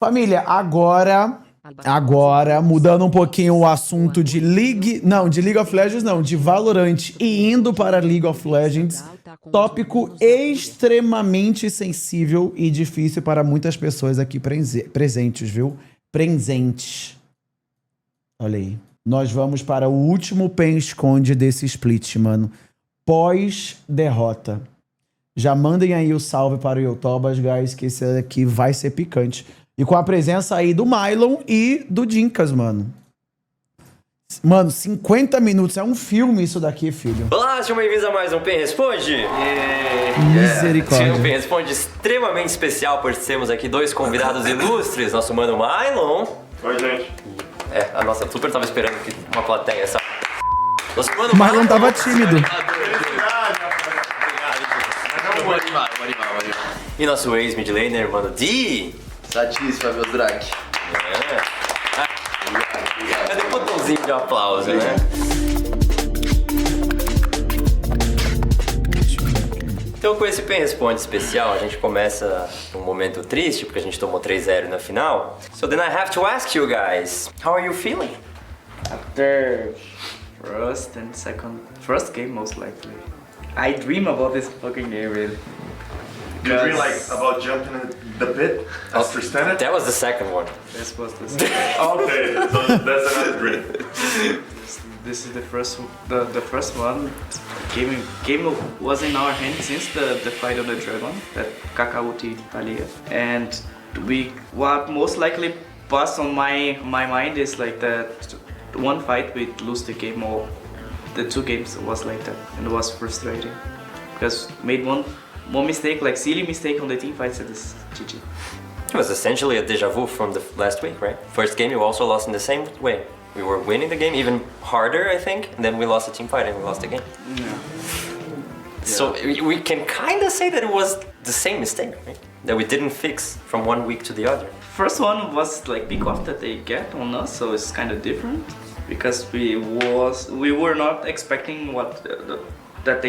Família, agora, mudando um pouquinho o assunto de League of Legends não, de Valorant e indo para League of Legends, tópico extremamente sensível e difícil para muitas pessoas aqui presentes, viu? Presentes. Olha aí. Nós vamos para o último pen esconde desse split, mano. Pós-derrota. Já mandem aí o salve para o Yotobas, guys, que esse aqui vai ser picante. E com a presença aí do Mylon e do Dinkas, mano. Mano, 50 minutos. É um filme isso daqui, filho. Olá, sejam bem-vindos a mais um Pen Responde. Misericórdia. Um Pen Responde extremamente especial, por termos aqui dois convidados ilustres. Nosso mano Mylon. Oi, gente. A nossa super tava esperando que uma plateia, sabe? Nosso mano Mylon tava tímido. E nosso ex-mid laner, mano D. Satisfa, meu Drake. Cadê o botãozinho de aplauso, né? Então, com esse Pen Responde especial, a gente começa um momento triste, porque a gente tomou 3-0 na final. So then I have to ask you guys, how are you feeling? After first game most likely. I dream about this fucking game really. You dream like about jumping in the pit after standing? That was the second one. This was the Okay, so that's another dream. this is the first one. Game was in our hands since the fight of the dragon that Kakauti Talia. And what most likely passed on my mind is like that one fight we lose the game, or the two games was like that, and it was frustrating because made one mistake, like silly mistake on the team fights, and this GG. It was essentially a deja vu from the last week, right? First game you also lost in the same way. We were winning the game even harder, I think, and then we lost the team fight and we lost the game. Yeah. So we can kind of say that it was the same mistake, right? That we didn't fix from one week to the other. First one was like big off that they get on us, so it's kind of different because we were not expecting that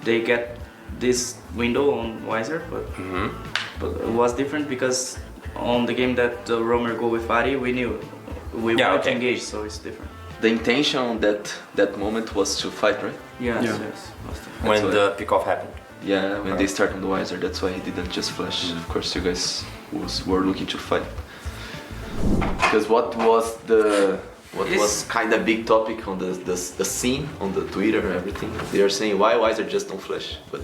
they get this window on Wiser, but it was different because on the game that Romer go with Ari, we knew we wanted to engage, so it's different. The intention that moment was to fight, right? Yes. When the pickoff happened. Yeah, when they start on the Wiser, that's why he didn't just flash. Of course, you guys were looking to fight. Because what was kind of big topic on the scene, on the Twitter and everything, they are saying why Wiser just don't flash. But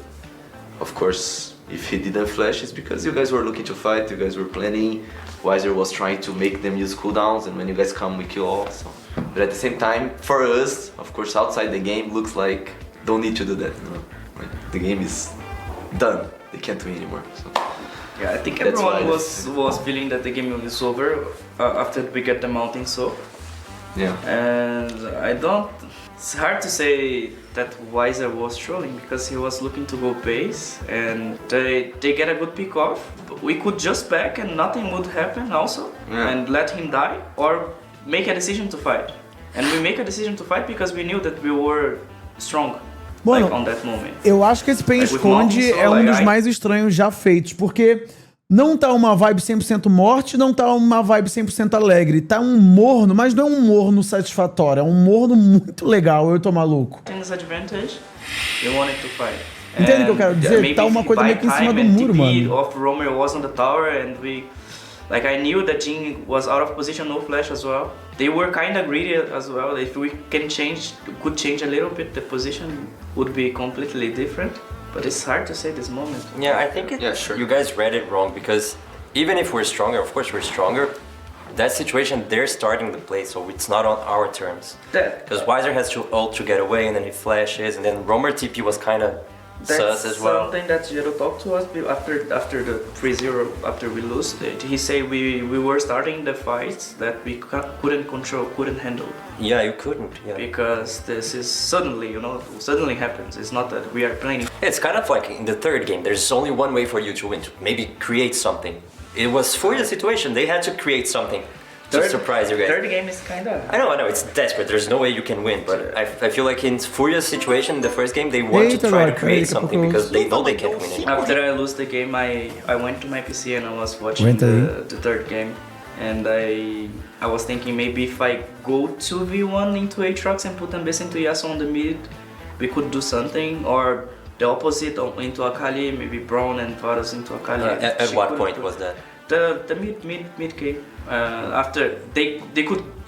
of course, if he didn't flash, it's because you guys were looking to fight, you guys were planning. Wiser was trying to make them use cooldowns, and when you guys come, we kill all. So. But at the same time, for us, of course, outside the game, looks like don't need to do that. You know? Like, the game is done. They can't win anymore. So. Yeah, I think That's everyone why was feeling that the game is over after we get the mountain so. Yeah. And it's hard to say that Wiser was trolling because he was looking to go base and they get a good pick off. We could just back and nothing would happen also and let him die, or make a decision to fight. And we make a decision to fight because we knew that we were strong. Mano, like on that moment. Eu acho que esse pen esconde é um dos mais estranhos já feitos, porque não tá uma vibe 100% morte, não tá uma vibe 100% alegre. Tá um morno, mas não é um morno satisfatório, é um morno muito legal, eu tô maluco. Advantage, we wanted to fight. Entende o que eu quero dizer? Tá uma coisa meio que em cima do muro, mano. Of Romer was on the tower and I knew that Jhin was out of position, no flash as well. They were kind of greedy as well. If we could change a little bit, the position would be completely different. But it's hard to say this moment. Yeah, I think you guys read it wrong, because even if we're stronger, of course we're stronger, that situation, they're starting the play, so it's not on our terms. Because Wiser has to ult to get away, and then he flashes, and then Romer TP was kind of sus as well. Something that Jero talked to us after the 3-0, after we lose. He said we were starting the fights that we couldn't control, couldn't handle. Yeah, you couldn't. Yeah. Because this is suddenly happens. It's not that we are planning. It's kind of like in the third game. There's only one way for you to win, to maybe create something. It was for the situation. They had to create something to surprise you guys. Third game is kinda. I know, it's desperate. There's no way you can win, but I feel like in Furia's situation, the first game, they want to try to create something because they know they can't win it. After I lose the game, I went to my PC and I was watching Went the third game, and I was thinking maybe if I go 2v1 into Aatrox and put Ambessa into Yasuo on the mid, we could do something, or the opposite into Akali, maybe Braun and Varus into Akali. At what point was that? The mid game. After they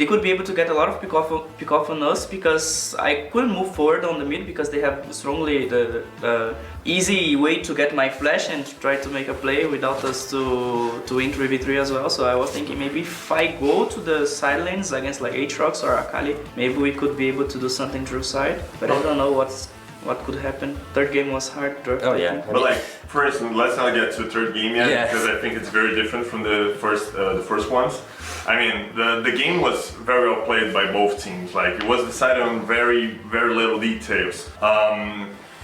could be able to get a lot of pick off on us because I couldn't move forward on the mid because they have strongly the easy way to get my flash and try to make a play without us to win 3v3 as well. So I was thinking maybe if I go to the side lanes against like Aatrox or Akali, maybe we could be able to do something through side. But I don't know what could happen. Third game was hard. Oh yeah. But like, first, let's not get to third game yet, Yeah. because I think it's very different from the first ones. I mean, the game was very well played by both teams. Like, it was decided on very little details.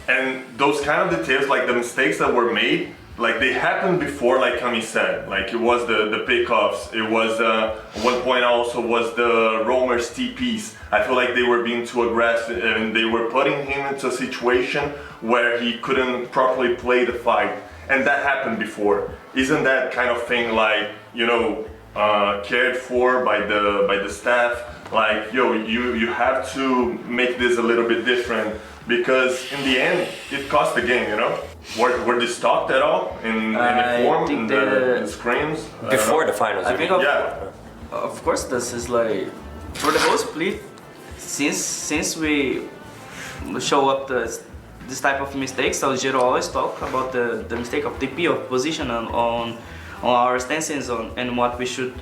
And those kind of details, like the mistakes that were made, like they happened before, like Kami said. Like it was the pickoffs. It was one point also was the roamers TPs. I feel like they were being too aggressive and they were putting him into a situation where he couldn't properly play the fight. And that happened before. Isn't that kind of thing like, you know, cared for by the staff? Like, yo, you have to make this a little bit different. Because in the end, it cost the game, you know? Were they stopped at all in the form, in the screens? Before the finals, I you think mean? of course this is like for the whole split. Since we show up this type of mistakes, so Zero always talk about the mistake of TP, of position on our stances and what we should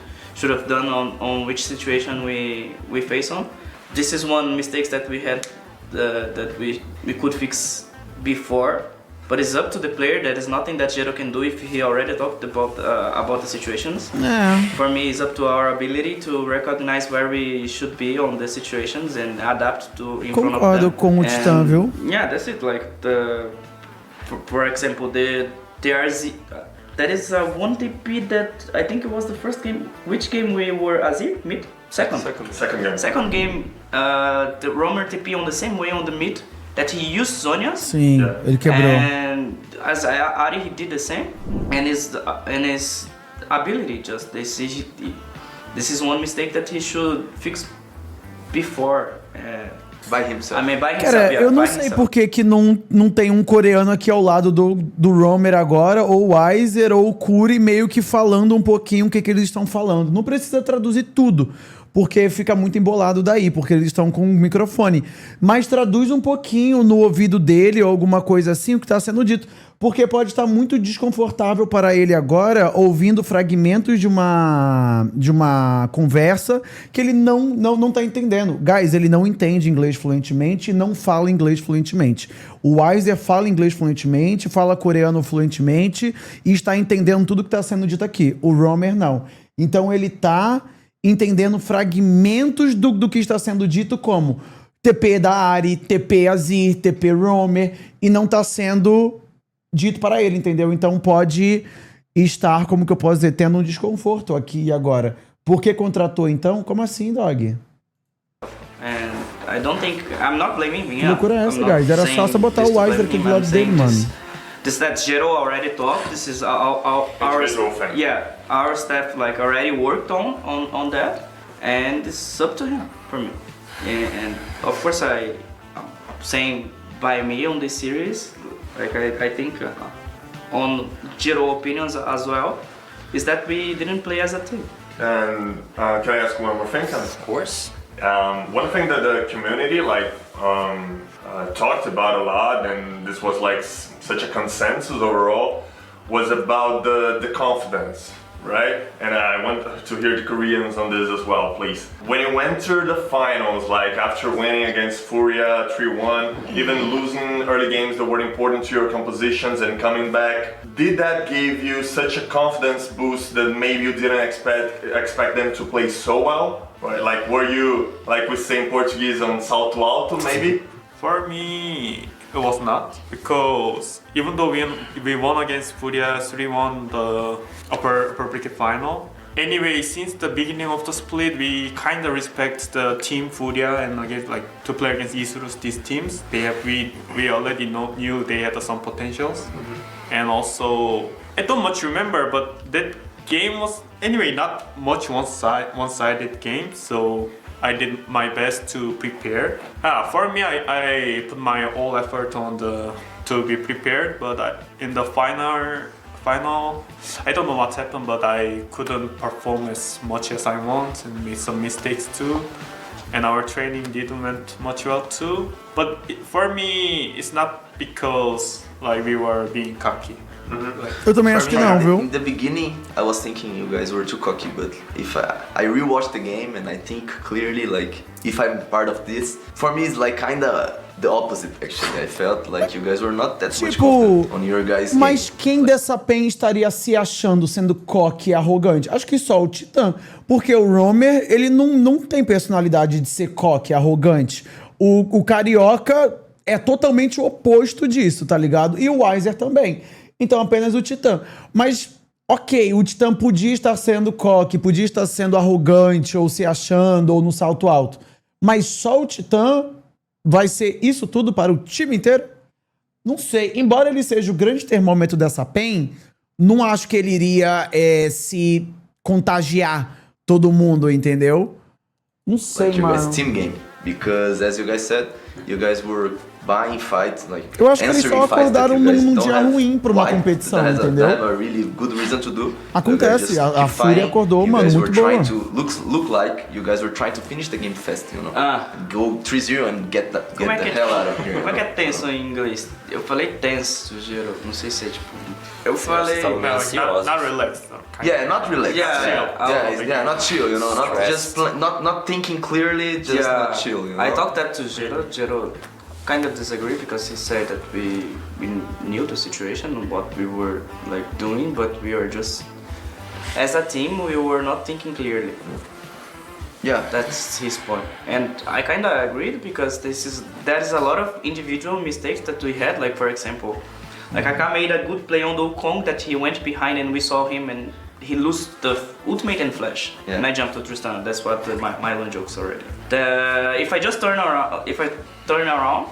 have done on which situation we face on. This is one mistake that we had. That we could fix before, but it's up to the player. There is nothing that Zero can do if he already talked about the situations. É. For me, it's up to our ability to recognize where we should be on the situations and adapt to in front of them. Concordo com o Titã, viu? Yeah, that's it. Like for example, the TRZ. That is one TP that I think it was the first game. Which game we were Azir mid? Second game. Second game, the roamer TP on the same way on the mid that he used Zhonya's. Sim, ele quebrou. And as Ari, he did the same. And his ability just this is one mistake that he should fix before. By himself. I mean, by himself. Cara, Yeah, eu não by sei himself. por que que não tem um coreano aqui ao lado do Roamer agora, ou o Weiser, ou o Curi, meio que falando um pouquinho o que eles estão falando. Não precisa traduzir tudo, porque fica muito embolado daí, porque eles estão com o microfone. Mas traduz um pouquinho no ouvido dele, ou alguma coisa assim, o que está sendo dito. Porque pode estar muito desconfortável para ele agora, ouvindo fragmentos de uma conversa que ele não tá entendendo. Guys, ele não entende inglês fluentemente e não fala inglês fluentemente. O Weiser fala inglês fluentemente, fala coreano fluentemente e está entendendo tudo que está sendo dito aqui. O Roamer não. Então ele tá entendendo fragmentos do que está sendo dito, como TP da Ari, TP Azir, TP Roamer, e não tá sendo dito para ele, entendeu? Então pode estar, como que eu posso dizer, tendo um desconforto aqui e agora. Por que contratou então? Como assim, Dog? And I don't think I'm not blaming him. Que loucura é essa, guys? Era só você botar o Weiser aqui do lado dele, mano. This that Zero already talked. This is our Individual thing. yeah, our staff like already worked on that, and it's up to him for me. And of course I'm saying by me on this series, like I think on Zero opinions as well, is that we didn't play as a team. And can I ask one more thing? Of course. One thing that the community talked about a lot, and this was like such a consensus overall, was about the confidence, right? And I want to hear the Koreans on this as well, please. When you enter the finals, like after winning against Furia 3-1, even losing early games that were important to your compositions and coming back, did that give you such a confidence boost that maybe you didn't expect them to play so well? Right? Like, were you, like we say in Portuguese, on salto alto maybe? For me, it was not, because even though we won against Furia 3-1 the upper bracket final, anyway, since the beginning of the split, we kind of respect the team Furia and against like to play against Isurus. These teams, we already knew they had some potentials, and also I don't much remember, but that game was anyway not much one-sided game. So I did my best to prepare. For me, I put my all effort on to be prepared, but in the final, I don't know what happened, but I couldn't perform as much as I want and made some mistakes too. And our training didn't went much well too. But for me, it's not because like we were being cocky. Eu também acho que não, viu? In the beginning, I was thinking you guys were too cocky, but if I rewatched the game and I think clearly, like, if I'm part of this, for me it's like kinda the opposite actually. I felt like you guys were not that much confident on your guys' Mas game. quem dessa PEN estaria se achando sendo cocky e arrogante? Acho que só o Titã. Porque o Romer, ele não tem personalidade de ser cocky e arrogante. O Carioca é totalmente o oposto disso, tá ligado? E o Weiser também. Então apenas o Titã. Mas, ok, o Titã podia estar sendo cocky, podia estar sendo arrogante, ou se achando, ou no salto alto. Mas só o Titã vai ser isso tudo para o time inteiro? Não sei. Embora ele seja o grande termômetro dessa PEN, não acho que ele iria se contagiar todo mundo, entendeu? Não sei, Like your mano. guys' team game, because as you guys said, you guys were buying fights, like Eu acho que eles só answering fights that acordaram you guys num don't dia have ruim pra uma why. competição, That has entendeu? Have a really good reason to do. Acontece, You guys just a keep Fúria fighting. acordou, You mano, guys muito were trying boa. to look like you guys were trying to finish the game fast, you know? Go 3-0 and get the hell out of here. Como é que é tenso em inglês? Eu falei tenso, Gero. Não sei se é tipo. Eu falei. Tá No, like, ansiosos. not relaxed. No, kind Yeah, not relaxed. Yeah, not chill, you know, not Stressed. just not thinking clearly, just not chill, you know. I talked that to Gero. Gero kind of disagree because he said that we knew the situation, what we were like doing, but we were just as a team we were not thinking clearly. Yeah. That's his point, and I kind of agreed because there is a lot of individual mistakes that we had. Like for example, like Aka made a good play on the Wukong that he went behind and we saw him and he lost the ultimate and flash. Yeah. And I jumped to Tristana. That's what my Mylon jokes already. If I turn around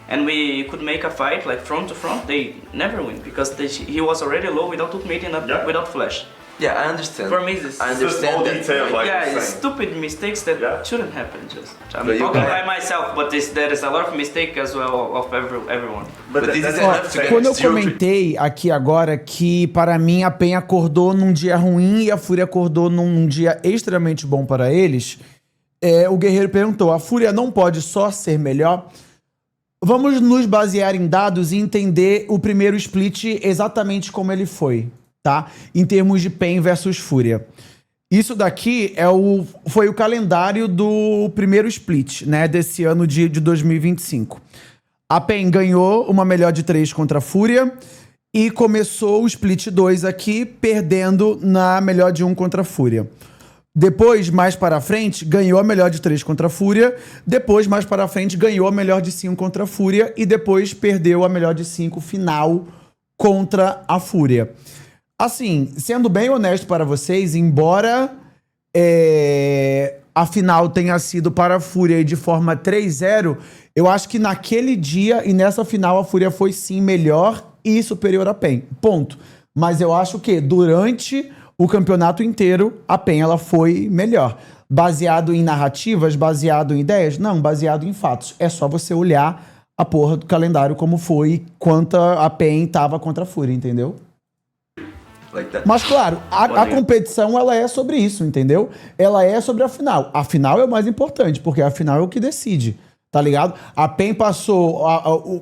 and we could make a fight like front to front, they never win because he was already low without ultimate and without flash. Yeah, I understand. For me, this I It's just small understand that. details, like yeah, you're it's saying. stupid mistakes that shouldn't happen. I'm But you talking guys- by myself, but there is a lot of mistake as well of everyone. But this that's is enough enough to to get Quando eu 0-3. comentei aqui agora que, para mim, a PEN acordou num dia ruim e a Fúria acordou num dia extremamente bom para eles, o Guerreiro perguntou, a Fúria não pode só ser melhor? Vamos nos basear em dados e entender o primeiro split exatamente como ele foi, tá? Em termos de PEN versus Fúria. Isso daqui foi o calendário do primeiro split, né? Desse ano de 2025. A PEN ganhou uma melhor de 3 contra a Fúria e começou o split 2 aqui, perdendo na melhor de 1 contra a Fúria. Depois, mais para frente, ganhou a melhor de 3 contra a Fúria. Depois, mais para frente, ganhou a melhor de 5 contra a Fúria. E depois perdeu a melhor de 5 final contra a Fúria. Assim, sendo bem honesto para vocês, embora a final tenha sido para a Fúria de forma 3-0, eu acho que naquele dia e nessa final a Fúria foi sim melhor e superior à PEN. Ponto. Mas eu acho que durante o campeonato inteiro a PEN ela foi melhor. Baseado em narrativas, baseado em ideias? Não, baseado em fatos. É só você olhar a porra do calendário como foi, quanto a PEN tava contra a Fúria, entendeu? like that. Mas, claro, a competição, ela é sobre isso, entendeu? Ela é sobre a final. A final é o mais importante, porque a final é o que decide, tá ligado? A PEN passou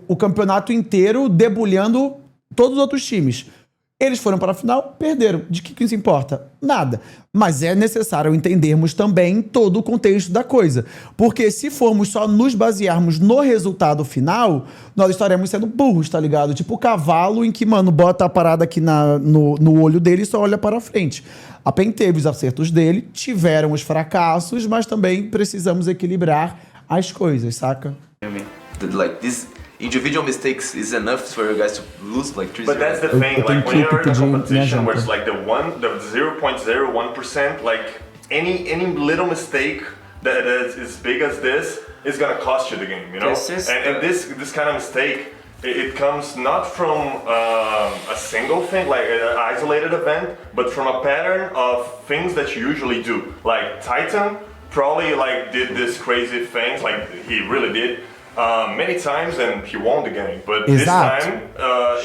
o campeonato inteiro debulhando todos os outros times. Eles foram para a final, perderam. De que isso importa? Nada. Mas é necessário entendermos também todo o contexto da coisa. Porque se formos só nos basearmos no resultado final, nós estaremos sendo burros, tá ligado? Tipo o cavalo em que, mano, bota a parada aqui no olho dele e só olha para frente. A PEN teve os acertos dele, tiveram os fracassos, mas também precisamos equilibrar as coisas, saca? Like this, individual mistakes is enough for you guys to lose like 3-0. But that's the thing, Eu tenho like when que you're in a pedir minha competition where janta. it's like the 0.01%, like any little mistake that is as big as this is gonna cost you the game, you know? This is And this kind of mistake, it comes not from a single thing, like an isolated event, but from a pattern of things that you usually do. Like Titan probably like did this crazy things, like he really did, many times, and he won the game. But this Exato. time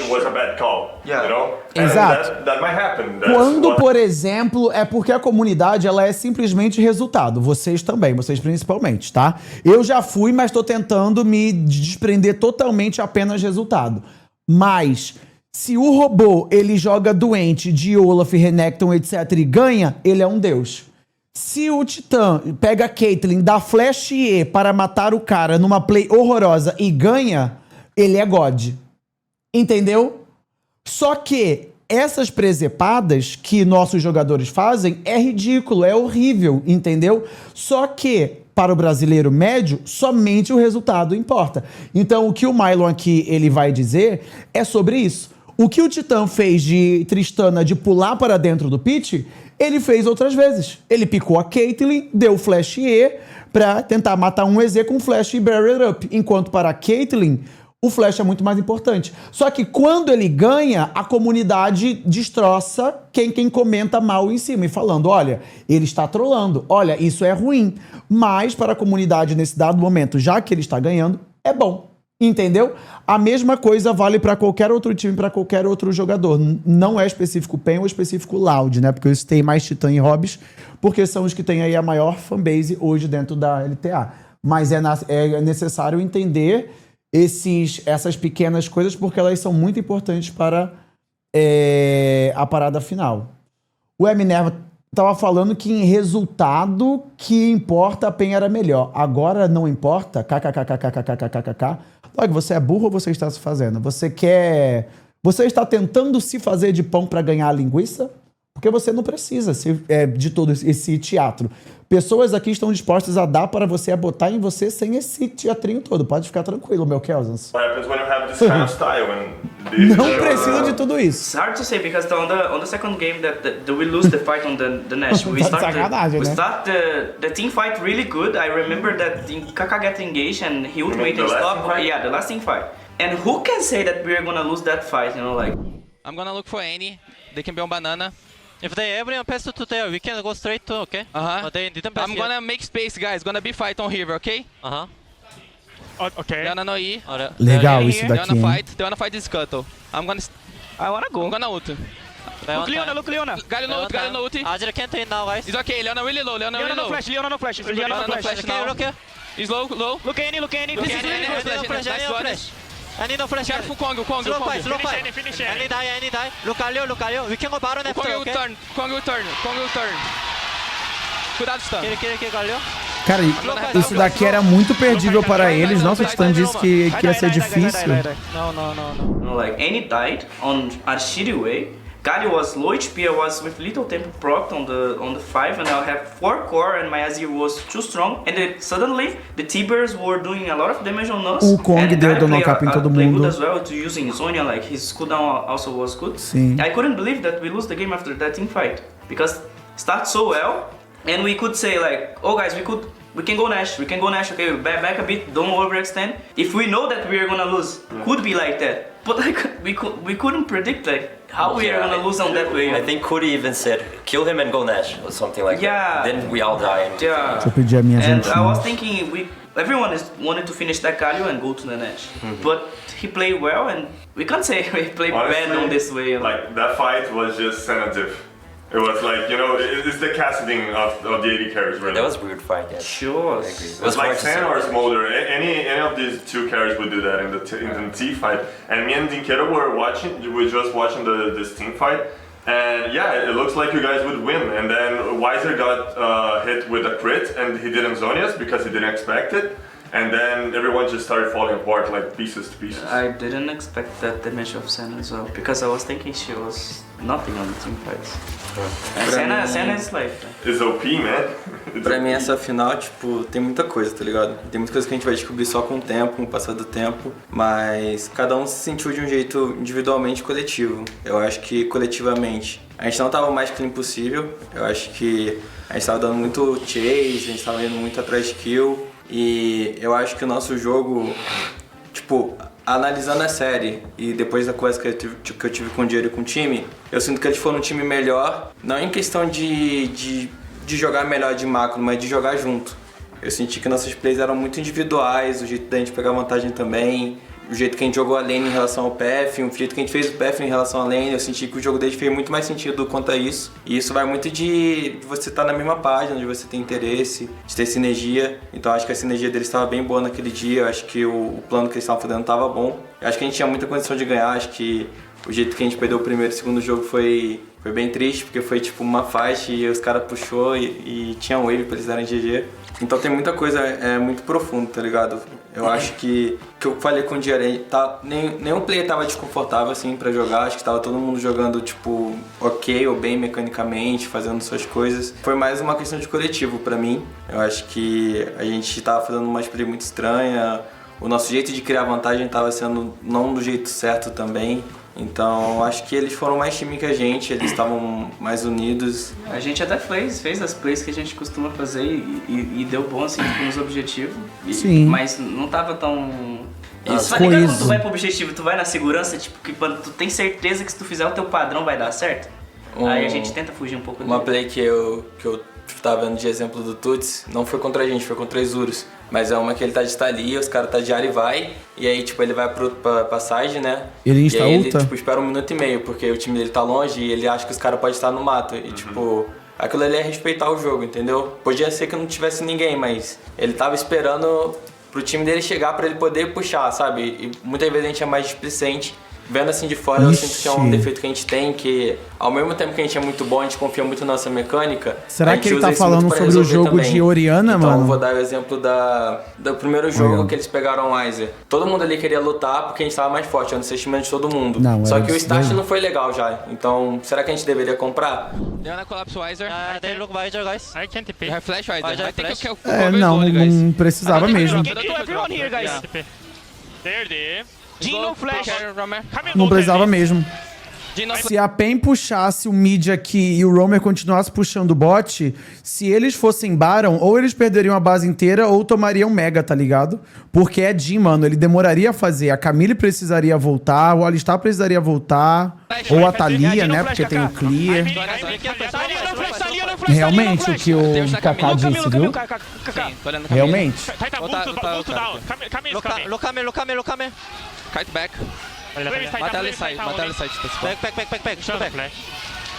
it was a bad call, Yeah. you know? And Exato. that might happen. That's Quando, what- por exemplo, é porque a comunidade ela é simplesmente resultado. Vocês também, vocês principalmente, tá? Eu já fui, mas tô tentando me desprender totalmente apenas resultado. Mas se o robô ele joga doente de Olaf, Renekton, etc. e ganha, ele é um deus. Se o Titã pega a Caitlyn, dá Flash E para matar o cara numa play horrorosa e ganha, ele é God. Entendeu? Só que essas presepadas que nossos jogadores fazem é ridículo, é horrível, entendeu? Só que, para o brasileiro médio, somente o resultado importa. Então, o que o Mylon aqui ele vai dizer é sobre isso. O que o Titã fez de Tristana de pular para dentro do pitch, ele fez outras vezes. Ele picou a Caitlyn, deu Flash E pra tentar matar um EZ com Flash e Barrier Up. Enquanto para a Caitlyn, o Flash é muito mais importante. Só que quando ele ganha, a comunidade destroça quem comenta mal em cima. E falando, olha, ele está trolando. Olha, isso é ruim. Mas para a comunidade nesse dado momento, já que ele está ganhando, é bom. Entendeu? A mesma coisa vale para qualquer outro time, para qualquer outro jogador. Não é específico PEN ou específico Loud, né? Porque isso tem mais Titã e Hobbs, porque são os que têm aí a maior fanbase hoje dentro da LTA. Mas é necessário entender essas pequenas coisas, porque elas são muito importantes para a parada final. O Minerva tava falando que em resultado que importa a PEN era melhor. Agora não importa? KKKKKKKKKK. Log, você é burro ou você está se fazendo? Você está tentando se fazer de pão para ganhar a linguiça? Porque você não precisa de todo esse teatro. Pessoas aqui estão dispostas a dar para você, a botar em você sem esse teatrinho todo. Pode ficar tranquilo, meu Kelsans. What happens when you have this kind of style? Não precisa de tudo isso. It's hard to say because on the second game that we lose the fight on the Nash. We Tá de start sacanagem, né? the team fight really good. I remember that Kaká get engaged and he would wait the and last stop. team fight? Yeah, the last team fight. And who can say that we're gonna lose that fight? You know, like. I'm gonna look for Annie. They can be on banana. If they everyone pass to tail, we can go straight to, okay? But they didn't pass I'm gonna make space, guys. Gonna be fight on river, okay? Okay. Leona no E. Legal They're isso here. daqui, They wanna hein? fight. They wanna fight this Scuttle. I'm gonna. I wanna go. I'm gonna ult. Look Leona, look Leona. Galio no ult. Galio no ult. Azir can't win now, guys. It's okay. Leona really low. Leona really low. Leona no flash. Leona no flash Okay, now. look here. He's low. Low. Look Annie. Look This is Annie, really Annie, good. Annie, No flash, nice Annie no one. flash. Annie no flash. Careful, Kong. Slow fight. Annie die. Look Alio. We can go Baron after, Kong will okay? turn. Kong will turn. Cuidado, stun. Kill, Galio. Cara, isso daqui era muito perdível para eles. Nossa, o Stan disse que ia ser difícil. No. You know, like Annie died on a shitty way. Galio was low HP, I was with little tempo proc on the 5 and I have 4 core and my Azir was too strong and then suddenly the T-Bears were doing a lot of damage on us. O Kong and deu Galio dano cap em todo played mundo. good as well to using Zhonya, like his cooldown also was good. Sim. I couldn't believe that we lose the game after that team fight because start so well and we could say like, oh guys, we can go Nash, okay, back a bit, don't overextend. If we know that we are gonna lose, could be like that. But like we couldn't predict like how we are gonna lose on that way. I think Cody even said, kill him and go Nash, or something like Yeah. that. Then we all die. And Yeah. Deixa eu pedir a minha And I was jantinha. thinking everyone wanted to finish that Galio and go to the Nash. But he played well and we can't say he played bad on this way. You know? Like that fight was just sedative. It was like, you know, it's the casting of the AD carries, really. that was a weird fight, yeah. Sure. I agree. It It's was like hard to Sen say. or Smolder. Any of these two carries would do that in the T fight. And me and Dinkedo were just watching this team fight. And yeah, it looks like you guys would win. And then Weiser got hit with a crit and he didn't Zhonya's because he didn't expect it. and then everyone just started falling apart like pieces to pieces. I didn't expect that damage of Senna as well, because I was thinking she was nothing on the team fights. And Senna is like... It's OP, man. Pra mim essa final, tipo, tem muita coisa, tá ligado? Tem muita coisa que a gente vai descobrir só com o tempo, com o passar do tempo, mas cada um se sentiu de um jeito individualmente coletivo. Eu acho que coletivamente a gente não tava o mais clean possível, eu acho que a gente tava dando muito chase, a gente tava indo muito atrás de kill, e eu acho que o nosso jogo, tipo, analisando a série e depois da conversa que eu tive com o Diego e com o time, eu sinto que eles foram um time melhor, não em questão de jogar melhor de macro, mas de jogar junto. Eu senti que nossas plays eram muito individuais, o jeito da gente pegar vantagem também, o jeito que a gente jogou a lane em relação ao PF, o jeito que a gente fez o PF em relação à lane, eu senti que o jogo deles fez muito mais sentido quanto a isso. E isso vai muito de você estar na mesma página, de você ter interesse, de ter sinergia. Então acho que a sinergia deles estava bem boa naquele dia, eu acho que o plano que eles estavam fazendo estava bom. Eu acho que a gente tinha muita condição de ganhar, acho que o jeito que a gente perdeu o primeiro e o segundo jogo foi bem triste, porque foi tipo uma fight e os caras puxou e tinha um wave pra eles darem GG. Então tem muita coisa, é muito profundo, tá ligado? Eu acho que eu falei com o Diaré, nenhum player tava desconfortável assim pra jogar, acho que tava todo mundo jogando tipo ok ou bem mecanicamente, fazendo suas coisas. Foi mais uma questão de coletivo pra mim, eu acho que a gente tava fazendo uma play muito estranha, o nosso jeito de criar vantagem tava sendo não do jeito certo também. Então acho que eles foram mais time que a gente, eles estavam mais unidos. A gente até fez as plays que a gente costuma fazer e deu bom assim nos objetivos. Sim. Mas não tava tão... Isso, tá ligado coisa. quando tu vai pro objetivo, tu vai na segurança, tipo, que quando tu tem certeza que se tu fizer o teu padrão vai dar certo? Aí a gente tenta fugir um pouco Uma dele. play que eu tava vendo de exemplo do Tuts, não foi contra a gente, foi contra os Urus. Mas é uma que ele tá de ali, os caras tá de área e vai. E aí, tipo, ele vai pra passagem, né? Ele e insta aí ulta? ele, tipo, espera 1 minuto e meio, porque o time dele tá longe e ele acha que os caras podem estar no mato. E, tipo, aquilo ali é respeitar o jogo, entendeu? Podia ser que não tivesse ninguém, mas ele tava esperando pro time dele chegar pra ele poder puxar, sabe? E muitas vezes a gente é mais displicente. Vendo assim de fora, eu sinto que é um defeito que a gente tem, que ao mesmo tempo que a gente é muito bom, a gente confia muito na nossa mecânica. Será que ele tá falando sobre o jogo também. de Orianna, então, mano? eu vou dar o exemplo do primeiro jogo que eles pegaram o Weiser. Todo mundo ali queria lutar porque a gente tava mais forte, era no sentimento de todo mundo. Não, só era que o start isso. não foi legal já. Então, será que a gente deveria comprar? They're gonna collapse Wiser. They look Visor, guys. I can't TP. You have flash Wiser. Wiser I think flash. you can É, cover não, zone, guys. não precisava mesmo. Get to everyone here, guys. They're there. Gino flash. Não precisava mesmo. Gino Se a PEN puxasse o mid aqui e o Roamer continuasse puxando o bot, se eles fossem Baron, ou eles perderiam a base inteira ou tomariam Mega, tá ligado? Porque é Jhin, mano, ele demoraria a fazer. A Camille precisaria voltar, o Alistar precisaria voltar, ou a Thalia, né, porque tem o Clear. Realmente, o que o Kaká disse, viu? Sim, tô olhando Realmente. Titan, ult down. Camille is coming. Look at me. Kite back. Mata ela e sai, mata ela e sai. Back. Show back.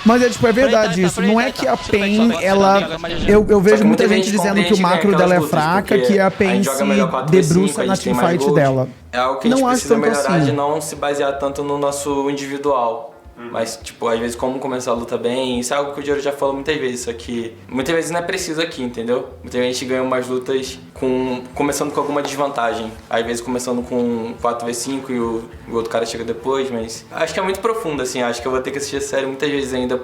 Mas é tipo, é verdade isso. Não é que a PEN, ela... Eu vejo muita gente dizendo que o macro dela é fraca, que a PEN se debruça na teamfight dela. É algo que a gente Não acho precisa tanto melhorar, assim. de não se basear tanto no nosso individual. Mas, tipo, às vezes como começar a luta bem, isso é algo que o Diego já falou muitas vezes, só que muitas vezes não é preciso aqui, entendeu? Muitas vezes a gente ganha umas lutas começando com alguma desvantagem, às vezes começando com 4v5 e o outro cara chega depois, mas acho que é muito profundo, assim, acho que eu vou ter que assistir a série muitas vezes ainda,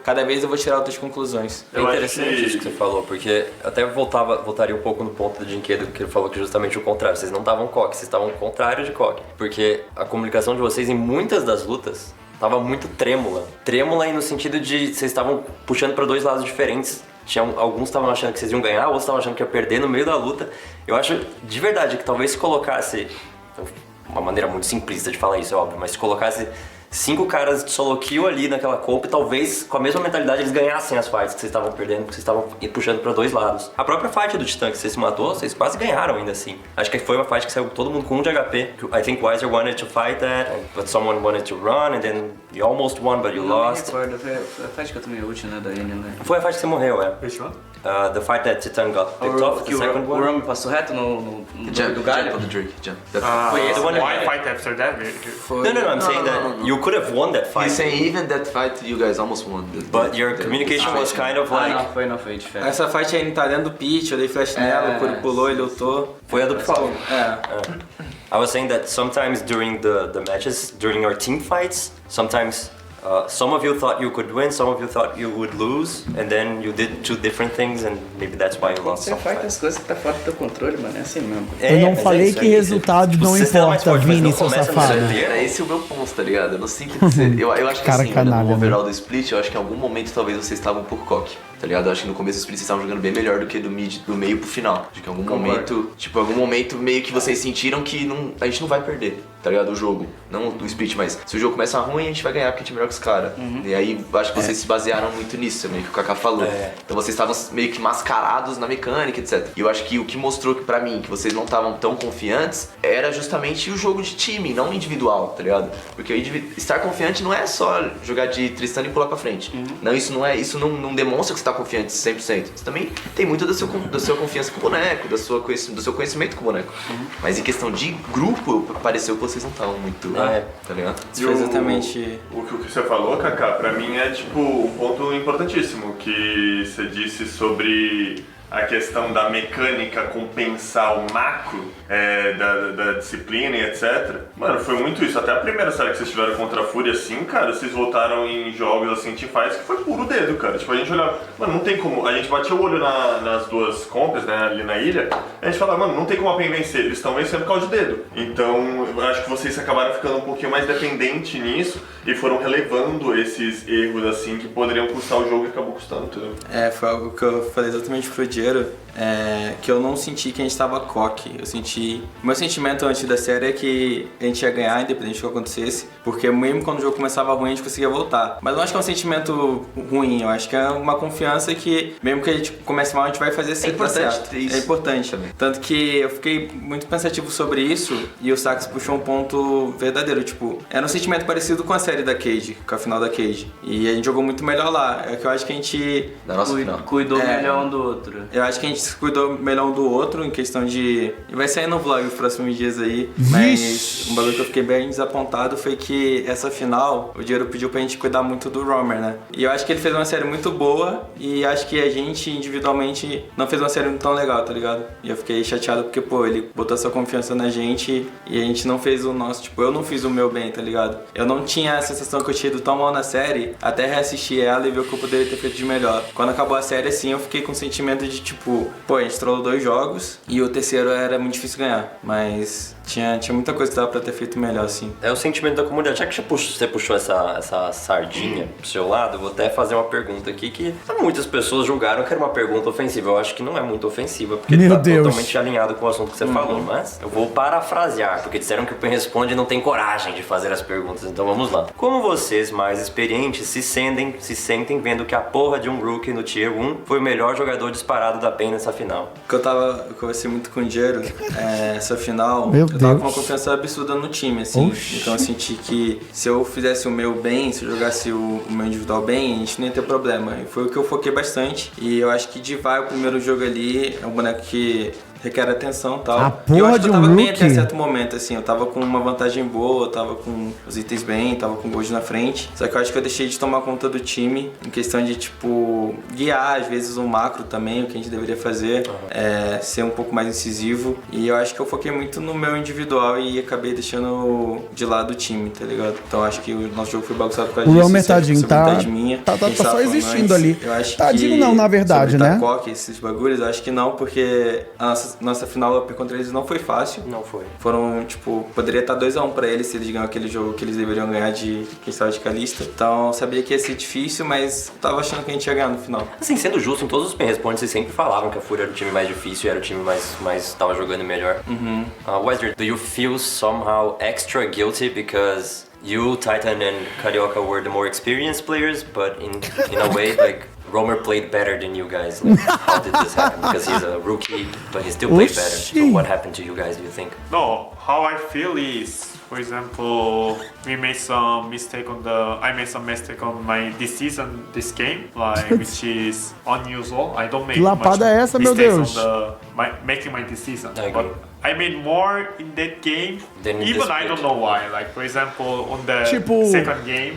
cada vez eu vou tirar outras conclusões. É interessante isso que você falou, porque até voltaria um pouco no ponto do Jinquedo, que ele falou que justamente o contrário, vocês não estavam coque, vocês estavam o contrário de coque, porque a comunicação de vocês em muitas das lutas tava muito trêmula. Trêmula no sentido de vocês estavam puxando para dois lados diferentes. Alguns estavam achando que vocês iam ganhar, outros estavam achando que ia perder no meio da luta. Eu acho de verdade que talvez se colocasse, uma maneira muito simplista de falar isso, é óbvio, mas se colocasse 5 caras de solo kill ali naquela comp, talvez com a mesma mentalidade eles ganhassem as fights que vocês estavam perdendo, porque vocês estavam puxando para dois lados. A própria fight do Titã que você se matou, vocês quase ganharam ainda assim. Acho que foi uma fight que saiu todo mundo com 1 de HP. I think Weiser wanted to fight that, but someone wanted to run, and then you almost won, but you lost. Foi a fight que eu tomei ult, né, da Enel, né? Foi a fight que você morreu, é. Which one? The fight that Titan got picked off, the second o one. Rum passou reto no Jump, do galho. jump on the Drake, jump. Foi esse the one Why fight after that? No, I'm saying that you could have won that fight. He's saying even that fight you guys almost won. But your communication was kind of like... não foi diferente. Essa fight aí não tá dentro do pitch, eu dei flash nela, o Curi pulou, ele lutou. Foi a do Pro. É. I was saying that sometimes during the matches, during your team fights, sometimes some of you thought you could win, some of you thought you would lose, and then you did two different things, and maybe that's why you lost Você some faz fights. as coisas que tá fora do teu controle, mano. É assim mesmo. Eu não mas falei isso que aí, resultado tipo, não você será mais importa, forte, mas Vini, não seu começa no safado. certeiro. É esse o meu ponto, tá ligado? Eu não sinto que você... Eu acho que Cara assim, canalha, no né? overall do split, eu acho que em algum momento talvez vocês estavam um pouco cocky, tá ligado? Eu acho que no começo do split vocês estavam jogando bem melhor do que do mid, do meio pro final. Acho que em algum momento, tipo, em algum momento meio que vocês sentiram que a gente não vai perder, tá ligado? O jogo. Não do split, mas se o jogo começa ruim, a gente vai ganhar porque a gente é melhor que os caras. E aí, eu acho que vocês se basearam muito nisso, meio que o Kaká falou. Então vocês estavam meio que mascarados na mecânica, etc. E eu acho que o que mostrou que pra mim que vocês não estavam tão confiantes era justamente o jogo de time, não individual, tá ligado? Porque estar confiante não é só jogar de Tristana e pular pra frente. Não, isso não demonstra que você tá confiante 100%. Você também tem muito da sua confiança com o boneco, do seu conhecimento com o boneco. Mas em questão de grupo, pareceu que vocês não estavam muito, tá ligado? Foi exatamente... O que você falou, Kaká, pra mim é tipo um ponto importantíssimo que você disse sobre a questão da mecânica compensar o macro da disciplina e etc. Mano, foi muito isso. Até a primeira série que vocês tiveram contra a Fúria, assim, cara, vocês voltaram em jogos assim, teamfights, que foi puro dedo, cara. Tipo, a gente olhava, mano, não tem como. A gente batia o olho nas duas compras, né, ali na ilha, a gente falava, mano, não tem como a PEN vencer, eles estão vencendo por causa de dedo. Então, eu acho que vocês acabaram ficando um pouquinho mais dependente nisso e foram relevando esses erros, assim, que poderiam custar o jogo e acabou custando tudo. Foi algo que eu falei exatamente pro Diego, que eu não senti que a gente tava cocky. Eu senti... O meu sentimento antes da série é que a gente ia ganhar, independente do que acontecesse, porque mesmo quando o jogo começava ruim, a gente conseguia voltar. Mas não acho que é um sentimento ruim, eu acho que é uma confiança que, mesmo que a gente comece mal, a gente vai fazer sempre dar certo. Isso. É importante também. Tanto que eu fiquei muito pensativo sobre isso e o Sax puxou um ponto verdadeiro. Tipo, era um sentimento parecido com a série da Cage, com a final da Cage. E a gente jogou muito melhor lá. É que eu acho que a gente... Da nossa final. Cuidou melhor um do outro. Eu acho que a gente se cuidou melhor um do outro em questão de... E vai sair no vlog nos próximos dias aí. Mas um bagulho que eu fiquei bem desapontado foi que essa final, o Diego pediu pra gente cuidar muito do Romer, né? E eu acho que ele fez uma série muito boa e acho que a gente individualmente não fez uma série tão legal, tá ligado? E eu fiquei chateado porque, pô, ele botou essa confiança na gente e a gente não fez o nosso, tipo, eu não fiz o meu bem, tá ligado? Eu não tinha a sensação que eu tinha ido tão mal na série até reassistir ela e ver o que eu poderia ter feito de melhor. Quando acabou a série, assim, eu fiquei com o sentimento de, tipo, pô, a gente trollou 2 jogos e o terceiro era muito difícil ganhar, mas tinha muita coisa que dava pra ter feito melhor, assim. É o sentimento da comunidade. Já que você puxou essa sardinha pro seu lado, eu vou até fazer uma pergunta aqui que muitas pessoas julgaram que era uma pergunta ofensiva. Eu acho que não é muito ofensiva, porque Meu tá Deus. totalmente alinhado com o assunto que você falou. Mas eu vou parafrasear, porque disseram que o PEN Responde não tem coragem de fazer as perguntas. Então vamos lá. Como vocês, mais experientes, se sentem vendo que a porra de um rookie no Tier 1 foi o melhor jogador disparado da PEN nessa final? Eu conversei muito com o Diego, essa final, Meu eu tava Deus. com uma confiança absurda no time, assim. Oxi. Então eu senti que se eu fizesse o meu bem, se eu jogasse o meu individual bem, a gente não ia ter problema. E foi o que eu foquei bastante. E eu acho que Divai, o primeiro jogo ali, é um boneco que requer atenção e tal. A E eu porra acho que de eu um tava bem até rookie. certo momento, assim. Eu tava com uma vantagem boa, eu tava com os itens bem, tava com gold na frente. Só que eu acho que eu deixei de tomar conta do time em questão de, tipo, guiar, às vezes, o macro também, o que a gente deveria fazer. Ser um pouco mais incisivo. E eu acho que eu foquei muito no meu individual e acabei deixando de lado o time, tá ligado? Então eu acho que o nosso jogo foi bagunçado por causa O disso. Romer, Isso é tadinho, responsabilidade minha. tá Quem só tava falando existindo antes, ali. Eu acho Tadinho que não, na verdade, sobre né? Tacoque, esses bagulhos, eu acho que não, porque a nossa final contra eles não foi fácil. Não foi. Foram, tipo, poderia estar 2-1 pra eles se eles ganham aquele jogo que eles deveriam ganhar de quem estava de Calista. Então, eu sabia que ia ser difícil, mas tava achando que a gente ia ganhar no final. Assim, sendo justo, em todos os PEN Responde, vocês sempre falavam que a Fúria era o time mais difícil e era o time mais tava jogando melhor. Wesley, do you feel somehow extra guilty because you, Titan and Carioca were the more experienced players, but in a way, like, Romer played better than you guys. Like, how did this happen? Because he's a rookie, but he still played better. So what happened to you guys, do you think? No, how I feel is, for example, I made some mistake on my this season, this game, like which is unusual. I don't make much lapada é essa, meu mistakes Deus? on making my decision. I agree. But I made more in that game. Than in Even this I don't split. know why. Like for example, on the Tipo, second game,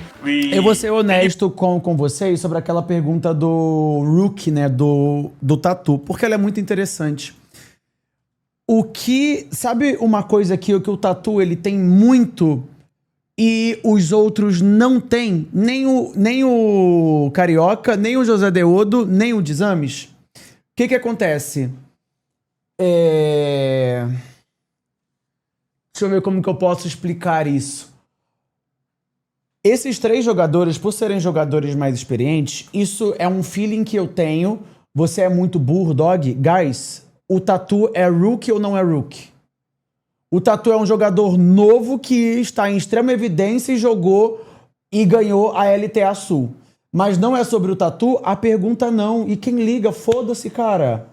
Eu vou ser honesto com vocês sobre aquela pergunta do Rookie, né, do Tatu, porque ela é muito interessante. Sabe uma coisa que o Tatu ele tem muito e os outros não têm? Nem o Carioca, nem o José Deodo, nem o Dizames. O que acontece? Deixa eu ver como que eu posso explicar isso. Esses 3 jogadores, por serem jogadores mais experientes, isso é um feeling que eu tenho. Você é muito burro, dog. Guys, o Tatu é rookie ou não é rookie? O Tatu é um jogador novo que está em extrema evidência e jogou e ganhou a LTA Sul. Mas não é sobre o Tatu? A pergunta não. E quem liga? Foda-se, cara.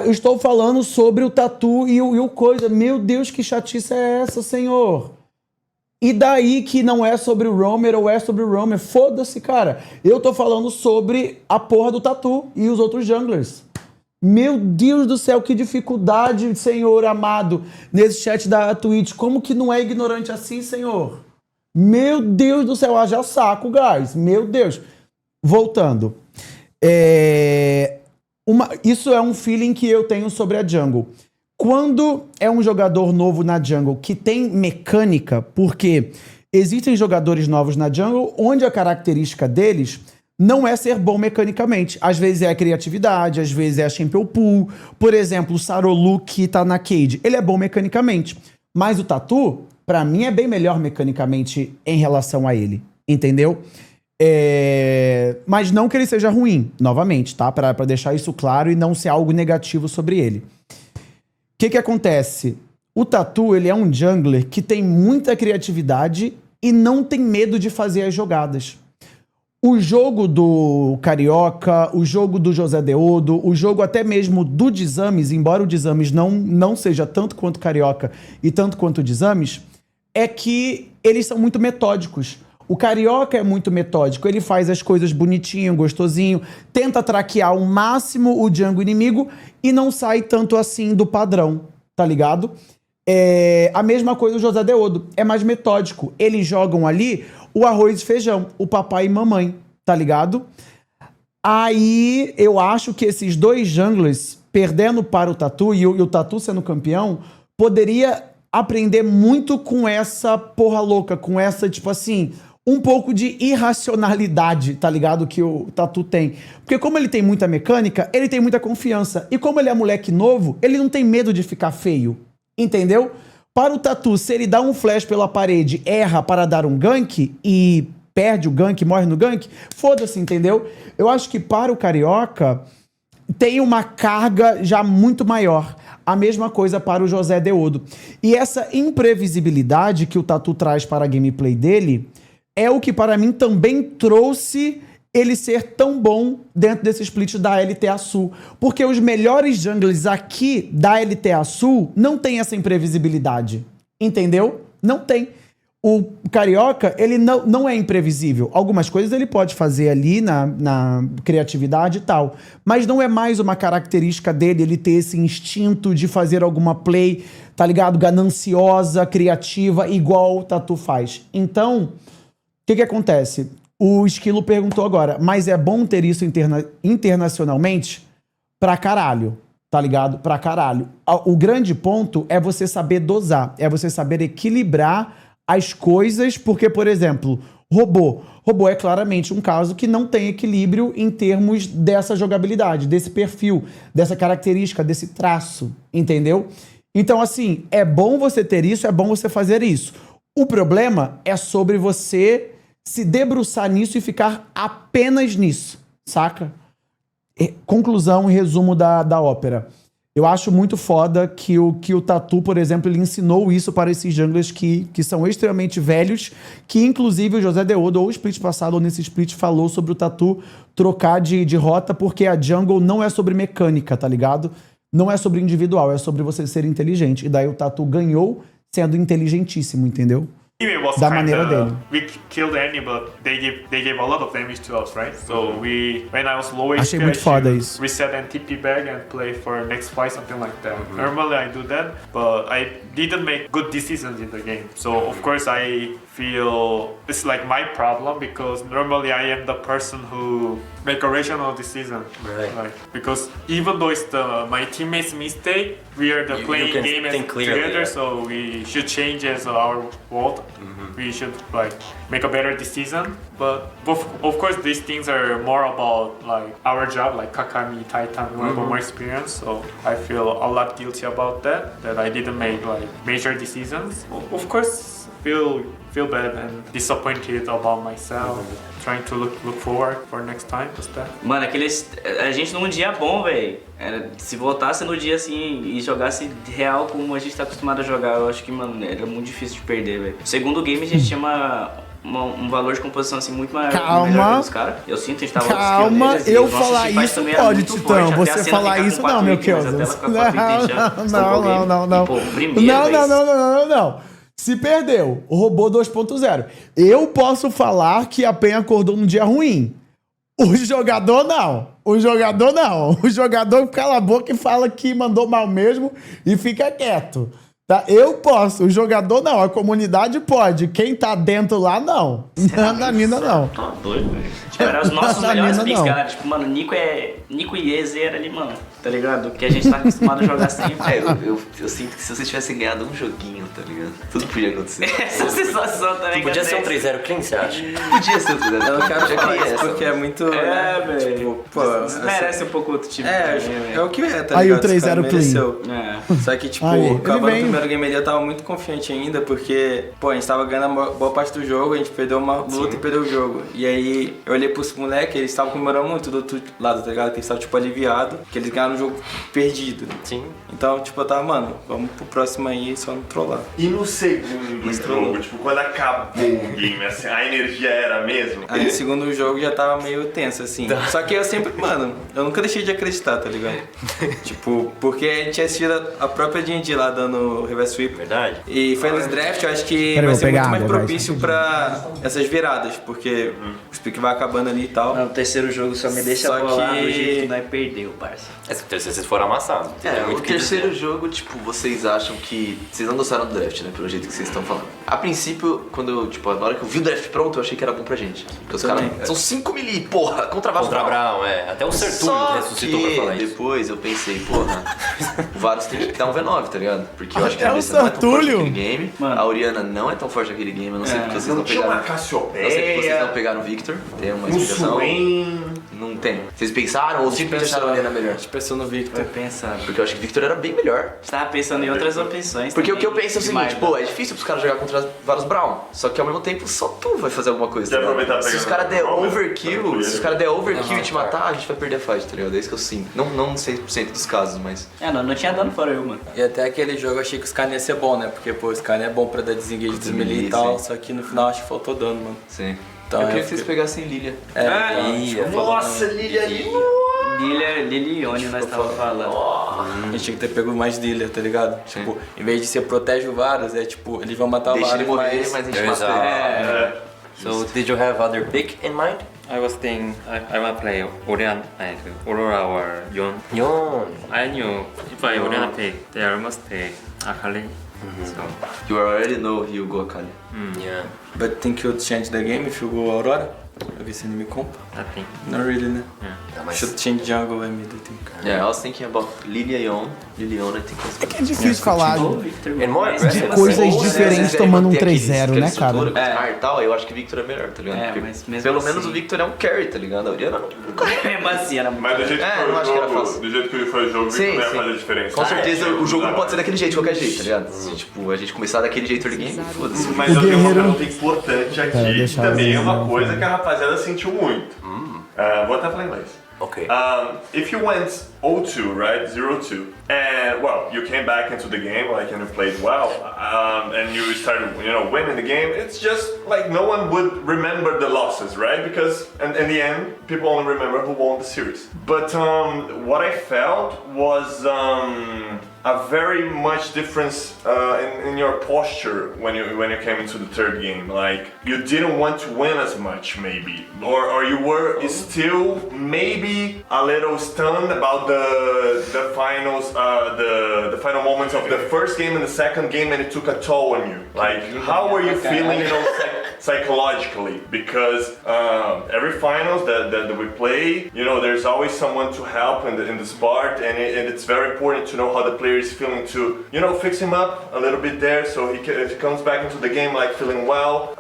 Eu estou falando sobre o Tatu e o coisa. Meu Deus, que chatice é essa, senhor? E daí que não é sobre o Romer ou é sobre o Romer? Foda-se, cara. Eu tô falando sobre a porra do Tatu e os outros junglers. Meu Deus do céu, que dificuldade, senhor amado, nesse chat da Twitch. Como que não é ignorante assim, senhor? Meu Deus do céu, haja saco, guys. Meu Deus. Voltando. Isso é um feeling que eu tenho sobre a jungle. Quando é um jogador novo na jungle que tem mecânica, porque existem jogadores novos na jungle onde a característica deles não é ser bom mecanicamente. Às vezes é a criatividade, às vezes é a champion pool. Por exemplo, o Sarolu que tá na Cade, ele é bom mecanicamente. Mas o Tatu, pra mim, é bem melhor mecanicamente em relação a ele. Entendeu? Mas não que ele seja ruim, novamente, tá? Pra deixar isso claro e não ser algo negativo sobre ele. O que acontece? O Tatu, ele é um jungler que tem muita criatividade e não tem medo de fazer as jogadas. O jogo do Carioca, o jogo do José Deodo, o jogo até mesmo do Dizames, embora o Dizames não seja tanto quanto o Carioca e tanto quanto o Dizames, é que eles são muito metódicos. O Carioca é muito metódico, ele faz as coisas bonitinho, gostosinho, tenta traquear ao máximo o jungle inimigo e não sai tanto assim do padrão, tá ligado? A mesma coisa o José Deodo, é mais metódico. Eles jogam ali o arroz e feijão, o papai e mamãe, tá ligado? Aí eu acho que esses 2 junglers perdendo para o Tatu e o Tatu sendo campeão, poderia aprender muito com essa porra louca, com essa, tipo assim, um pouco de irracionalidade, tá ligado? Que o Tatu tem. Porque como ele tem muita mecânica, ele tem muita confiança. E como ele é moleque novo, ele não tem medo de ficar feio. Entendeu? Para o Tatu, se ele dá um flash pela parede, erra para dar um gank e perde o gank, morre no gank, foda-se, entendeu? Eu acho que para o Carioca tem uma carga já muito maior. A mesma coisa para o José Deodo. E essa imprevisibilidade que o Tatu traz para a gameplay dele é o que para mim também trouxe ele ser tão bom dentro desse split da LTA Sul. Porque os melhores junglers aqui da LTA Sul não tem essa imprevisibilidade. Entendeu? Não tem. O Carioca, ele não é imprevisível. Algumas coisas ele pode fazer ali na criatividade e tal. Mas não é mais uma característica dele, ele ter esse instinto de fazer alguma play, tá ligado? Gananciosa, criativa, igual o Tatu faz. Então, o que acontece? O Esquilo perguntou agora, mas é bom ter isso internacionalmente? Pra caralho, tá ligado? Pra caralho. O grande ponto é você saber dosar, é você saber equilibrar as coisas, porque, por exemplo, robô é claramente um caso que não tem equilíbrio em termos dessa jogabilidade, desse perfil, dessa característica, desse traço, entendeu? Então, assim, é bom você ter isso, é bom você fazer isso. O problema é sobre você se debruçar nisso e ficar apenas nisso, saca? Conclusão e resumo da ópera. Eu acho muito foda que o Tatu, por exemplo, ele ensinou isso para esses junglers que são extremamente velhos, que inclusive o José Deodo, ou o split passado, ou nesse split, falou sobre o Tatu trocar de rota, porque a jungle não é sobre mecânica, tá ligado? Não é sobre individual, é sobre você ser inteligente. E daí o Tatu ganhou sendo inteligentíssimo, entendeu? Da maneira dele. We killed Annie, but they gave a lot of damage to us, right? So when I was low HP, Achei muito foda isso. Reset and TP back and play for next fight, something like that. Normally I do that, but I didn't make good decisions in the game. So of course I feel it's like my problem because normally I am the person who make a rational decision. Right. Like, because even though it's my teammates' mistake, we are the You playing can game think clearly, together, yeah. so we should change as our world. We should like make a better decision. But of course these things are more about like our job, like Kakami, Titan, who have more experience. So I feel a lot guilty about that I didn't make like major decisions. Of course feel bad and disappointed about myself. Trying to look forward for next time. Mano, a gente num dia bom, velho. Se voltasse no dia assim e jogasse real como a gente tá acostumado a jogar, eu acho que, mano, era muito difícil de perder, velho. Segundo game a gente tinha um valor de composição assim muito maior melhor que os caras. Eu sinto que a gente tava Calma, eu falar isso pode, Titã. Você falar isso não, meu Deus. Não. Se perdeu, roubou 2.0. Eu posso falar que a PEN acordou num dia ruim. O jogador não. O jogador cala a boca e fala que mandou mal mesmo e fica quieto. Tá? Eu posso, o jogador não. A comunidade pode. Quem tá dentro lá, não. Na mina, não. Tá doido, velho. Tipo, eram os nossos melhores picks, galera. Tipo, mano, Nico e Eze era ali, mano. Tá ligado? Que a gente tá acostumado a jogar sempre. Eu sinto que se vocês tivessem ganhado um joguinho, tá ligado? Tudo podia acontecer. Essa sensação também. Podia ser um 3-0 clean, você acha? Podia ser um 3-0. Eu não quero falar isso porque é muito... velho. Tipo, pô... Merece um pouco outro time. É o que é, tá aí ligado? Aí o 3-0 clean. Só que, tipo, aí, acabando o primeiro game ali, eu tava muito confiante ainda, porque, pô, a gente tava ganhando a boa parte do jogo, a gente perdeu uma luta e perdeu o jogo. E aí, eu olhei pros moleques, eles estavam comemorando muito do outro lado, tá ligado? Que eles estavam, tipo, aliviados, que eles ganharam o jogo perdido. Sim. Então, tipo, eu tava, mano, vamos pro próximo aí, só não trollar. E no segundo jogo, tipo, quando acabou o game, assim, a energia era a mesma? Aí, no segundo jogo já tava meio tenso, assim. Só que eu sempre, mano, eu nunca deixei de acreditar, tá ligado? Tipo, porque a gente tinha assistido a própria D&D lá dando reverse sweep. Verdade. E Finals Draft, eu acho que vai ser muito mais propício pra essas viradas, porque o speak vai acabando ali e tal. Não, o terceiro jogo só me deixa rolar do jeito que nós perdeu, parça. Esse terceiro vocês foram amassados. O terceiro jogo, tipo, vocês acham que... Vocês não gostaram do draft, né? Pelo jeito que vocês estão falando. A princípio, quando eu, tipo, na hora que eu vi o draft pronto, eu achei que era bom pra gente. Porque os caras são 5 melee, porra, contra Varus Brown. Até o Sertúlio ressuscitou pra falar isso. Depois eu pensei, porra, o Varus tem que dar um V9, tá ligado? Porque eu acho que a Até cabeça não é tão forte Sertúlio. naquele game. Mano. A Oriana não é tão forte naquele game, eu não sei porque vocês Não não tinha pegaram. uma Cassiopeia. Não sei porque vocês não pegaram o Victor. Tem uma explicação. Não tem. Vocês pensaram ou simplesmente acharam a Oriana melhor? A gente pensou no Victor. Foi pensado. Porque eu acho que o Victor era bem melhor. Estava pensando em outras opções. Porque o que eu também, penso é o demais, seguinte, pô, é difícil pros caras jogar contra Varus Brown. Só que ao mesmo tempo só tu vai fazer alguma coisa. Quer Tá ligado? aproveitar pra Se os pegar caras der Brown, overkill, se os caras der overkill e te matar, a gente vai perder a fight, tá ligado? É isso que eu sinto. Não 100% dos casos, mas. Não tinha dano fora eu, mano. E até aquele jogo eu achei que os caras iam ser bom, né? Porque, pô, os caras é bom pra dar desengage dos melee e tal, só que no final acho que faltou dano, mano. Sim. Então, eu queria que vocês pegassem Lilia. Nossa, Lilia ali. Lilia e Oni nós tava falando. A gente tinha que ter pego mais Lilia, tá ligado? Tipo, em vez de ser protege o Varus, é tipo, eles vão matar o Deixa Varus, ele morrer, mas a gente There's mata ele. So, did you have other pick in mind? I was thinking I want to play Oriana, Aurora or Yon. I knew if I Oriana pick, they almost take Akali. So You already know he'll go Akali. Yeah. But think you'd change the game if you go Aurora? Against enemy comp? nothing. Not really, né? Mas Should change jungle and mid, I think. Yeah, I was thinking about Lilia Yon. Liliona, I think was É que é difícil falar And more de aggressive. coisas diferentes tomando um 3-0, né, cara? E tal, eu acho que Victor é melhor, tá ligado? Porque mas mesmo pelo assim- menos o Victor é um carry, tá ligado? A Oriana não. Mesmo assim, era muito. Mas do jeito que foi não o acho que era jogo, fácil. do jeito que foi o jogo, Sim, não ia sim. fazer diferença. Com certeza o jogo não pode ser daquele jeito, de qualquer jeito, tá ligado? Se tipo, a gente começar daquele jeito early game, foda-se. Mas eu tenho uma Guerreiro- pergunta importante aqui, que deixa também é eu- uma coisa que a rapaziada sentiu muito. Vou até falar em inglês. Okay. If you went 0-2, right, 0-2, and well, you came back into the game, like, and you played well, and you started, winning the game. It's just like no one would remember the losses, right? Because in the end, people only remember who won the series. But what I felt was a very much difference in your posture when you came into the third game. Like, you didn't want to win as much, maybe, or you were still maybe a little stunned about the finals, the final moments of the first game and the second game, and it took a toll on you. Like, how were you feeling, psychologically? Because every finals that we play, there's always someone to help in this part, and it's very important to know how the player is feeling to, fix him up a little bit there, so he comes back into the game like feeling well.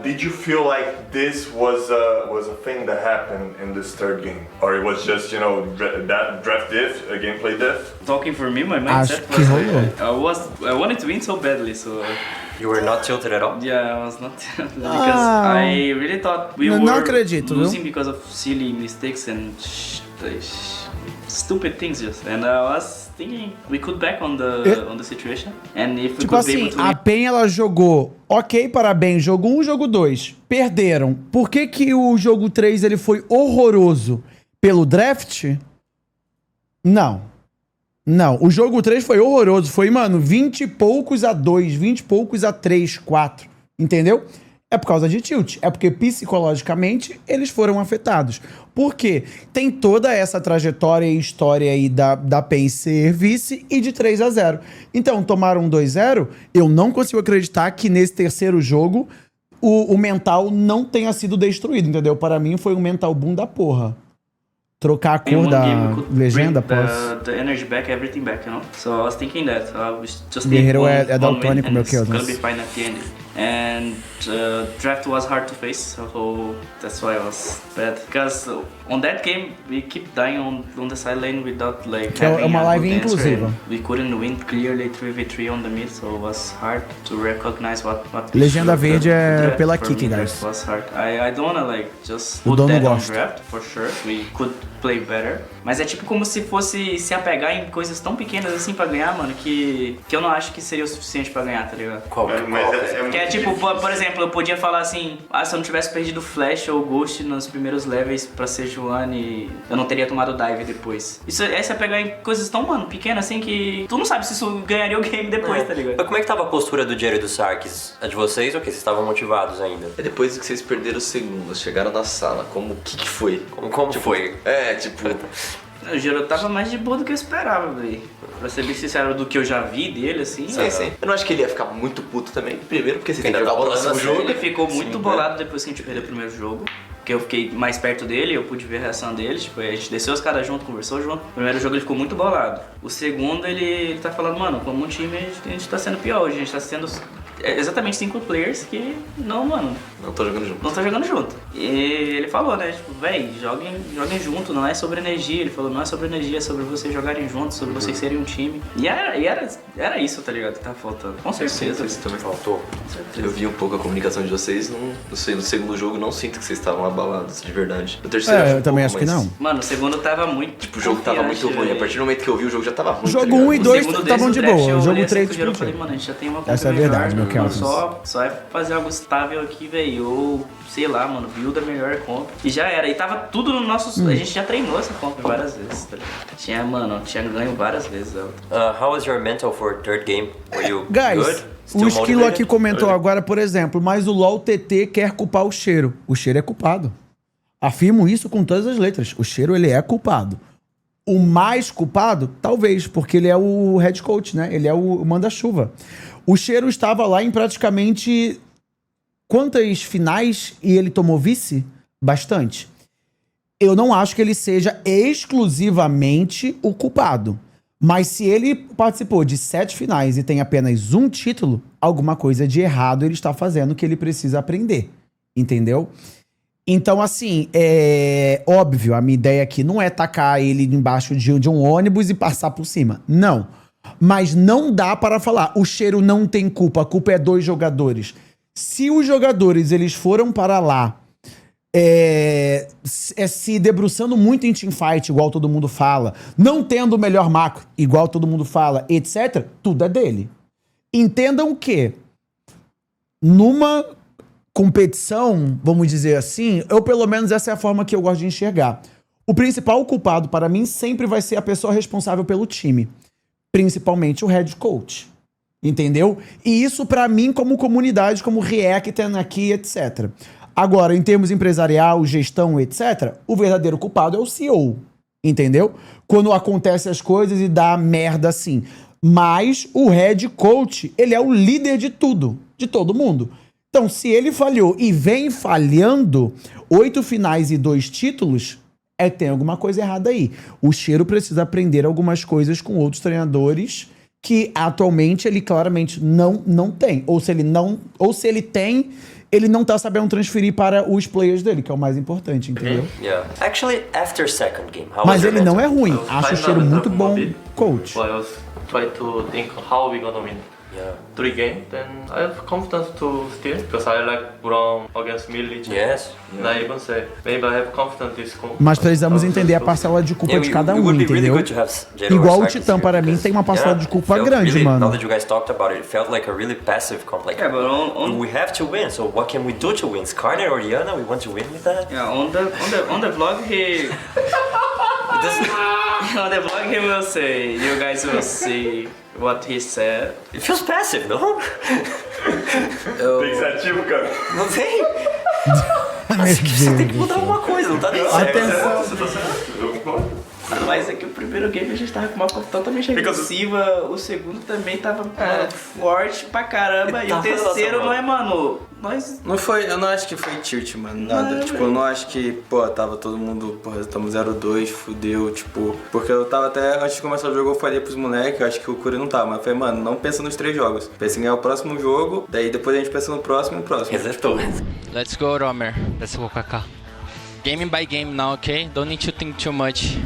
Did you feel like this was a thing that happened in this third game, or it was just that draft diff, a gameplay diff? Talking for me, my mindset was I wanted to win so badly, so. You were not tilted at all? Yeah, I was not tilted because I really thought we were losing because of silly mistakes and stupid things just. And I was thinking we could back on the situation. And if we could be able to a PEN ela jogou, ok, parabéns, jogo 1, jogo 2, perderam. Por que o jogo 3 ele foi horroroso? Pelo draft? Não. Não, o jogo 3 foi horroroso. Foi, 20 e poucos a 2, 20 e poucos a 3, 4. Entendeu? É por causa de tilt. É porque psicologicamente eles foram afetados. Por quê? Tem toda essa trajetória e história aí da PEN ser vice e de 3-0. Então, tomaram 2-0. Eu não consigo acreditar que nesse terceiro jogo o mental não tenha sido destruído, entendeu? Para mim foi um mental boom da porra. Trocar a cor da legenda após. The energy back, everything back, So I was thinking that. I was just Guerreiro é daltônico, meu que it's gonna be fine at the end. And draft was hard to face, so that's why I was bad. Because on that game, we keep dying on the side lane without like having é uma live inclusiva. We couldn't win clearly 3v3 on the mid, so it was hard to recognize what Legenda verde é pela kick, guys. It was hard. I don't wanna like just put that on draft, for sure. We could play better. Mas é tipo como se fosse se apegar em coisas tão pequenas assim pra ganhar, mano, que eu não acho que seria o suficiente pra ganhar, tá ligado? Que é tipo, por exemplo, eu podia falar assim, se eu não tivesse perdido Flash ou Ghost nos primeiros levels pra ser Sejuani, eu não teria tomado dive depois. Isso é se apegar em coisas tão, pequenas assim que tu não sabe se isso ganharia o game depois, tá ligado? Mas como é que tava a postura do Jerry e do Sarkis? A de vocês ou que vocês estavam motivados ainda? Depois que vocês perderam o segundo, chegaram na sala, o que foi? Como foi? O Gero tava mais de boa do que eu esperava, velho. Pra ser bem sincero, do que eu já vi dele, assim. Sim. Eu não acho que ele ia ficar muito puto também. Primeiro porque você tem que jogar o próximo jogo. Ele ficou muito bolado depois que a gente perdeu o primeiro jogo. Porque eu fiquei mais perto dele, eu pude ver a reação dele. Tipo, a gente desceu os caras junto, conversou junto. No primeiro jogo ele ficou muito bolado. O segundo ele tá falando, como um time a gente tá sendo pior hoje. A gente tá sendo exatamente 5 players que não tô jogando junto. E ele falou, né, tipo, joguem junto, não é sobre energia. Ele falou, não é sobre energia, é sobre vocês jogarem juntos, sobre vocês serem um time. E era isso, tá ligado, que tava faltando. Com certeza. Isso também faltou. Eu vi um pouco a comunicação de vocês, no segundo jogo não sinto que vocês estavam abalados, de verdade. No terceiro eu também acho que não. Mano, o segundo tava muito... Tipo, o jogo tava muito ruim. A partir do momento que eu vi, o jogo já tava ruim. Jogo 1 e 2 estavam de boa. O jogo 3 eu falei, mano, a gente já tem uma essa é a verdade, meu Kelvin. Só é fazer algo estável aqui, velho. Ou, sei lá, mano, build a melhor comp. E já era. E tava tudo no nosso... A gente já treinou essa comp várias vezes, tá ligado? Tinha ganho várias vezes. How was your mental for third game? Were you Guys, good? O Esquilo aqui comentou agora, por exemplo, mas o LoL TT quer culpar o Cheiro. O Cheiro é culpado. Afirmo isso com todas as letras. O Cheiro, ele é culpado. O mais culpado, talvez, porque ele é o head coach, né? Ele é o manda-chuva. O Cheiro estava lá em praticamente quantas finais e ele tomou vice? Bastante. Eu não acho que ele seja exclusivamente o culpado. Mas se ele participou de 7 finais e tem apenas um título, alguma coisa de errado ele está fazendo que ele precisa aprender. Entendeu? Então, assim, é óbvio, a minha ideia aqui não é tacar ele embaixo de um ônibus e passar por cima. Não. Mas não dá para falar, o Cheiro não tem culpa, a culpa é dos jogadores. Se os jogadores eles foram para lá se debruçando muito em teamfight, igual todo mundo fala, não tendo o melhor macro, igual todo mundo fala, etc., tudo é dele. Entendam que numa competição, vamos dizer assim, eu pelo menos essa é a forma que eu gosto de enxergar. O principal culpado para mim sempre vai ser a pessoa responsável pelo time, principalmente o head coach. Entendeu? E isso pra mim como comunidade, como Reacten aqui, etc. Agora, em termos empresarial, gestão, etc., o verdadeiro culpado é o CEO. Entendeu? Quando acontecem as coisas e dá merda assim. Mas o head coach, ele é o líder de tudo, de todo mundo. Então, se ele falhou e vem falhando 8 finais e 2 títulos, tem alguma coisa errada aí. O Cheiro precisa aprender algumas coisas com outros treinadores que atualmente ele claramente não tem. Ou se ele tem, ele não tá sabendo transferir para os players dele, que é o mais importante, entendeu? Yeah. Actually, after second game, how Mas was your ele não mental? é ruim. Acho o Cheiro muito bom coach. I was trying to think how we gonna win. Yeah. 3 games, then I have confidence to steal because I like Brown against Milic. Yes. And I even say maybe I have confidence this goal. Mas precisamos entender a parcela de culpa de cada um, entendeu? Igual o Titã, para mim, tem uma parcela de culpa grande, mano. Now that you guys talked about it, it felt like a really passive comp. Like, Yeah, but we have to win, so what can we do to win? Skarner or Yana, we want to win with that? Yeah, on the vlog he on the vlog he will say, you guys will see what he said. It feels passive, não? Pensativo, cara. Não tem? Você tem que mudar alguma coisa, não tá dando certo. Atenção. Você tá certo, eu concordo. Mas é que o primeiro game a gente tava com uma conta totalmente agressiva, o segundo também tava forte pra caramba, e o terceiro não é, mano, nós... Não foi, eu não acho que foi tilt, mano, nada. Tipo, eu não acho que, pô, tava todo mundo, porra, estamos 0-2, fudeu, tipo... Porque eu tava até, antes de começar o jogo, eu falei pros moleques, eu acho que o Curi não tava, mas eu falei, mano, não pensa nos 3 jogos. Pensa em ganhar o próximo jogo, daí depois a gente pensa no próximo e no próximo. Resetou. Let's go, Romer. Let's go, Kaká. Game by game now, okay? Don't need to think too much.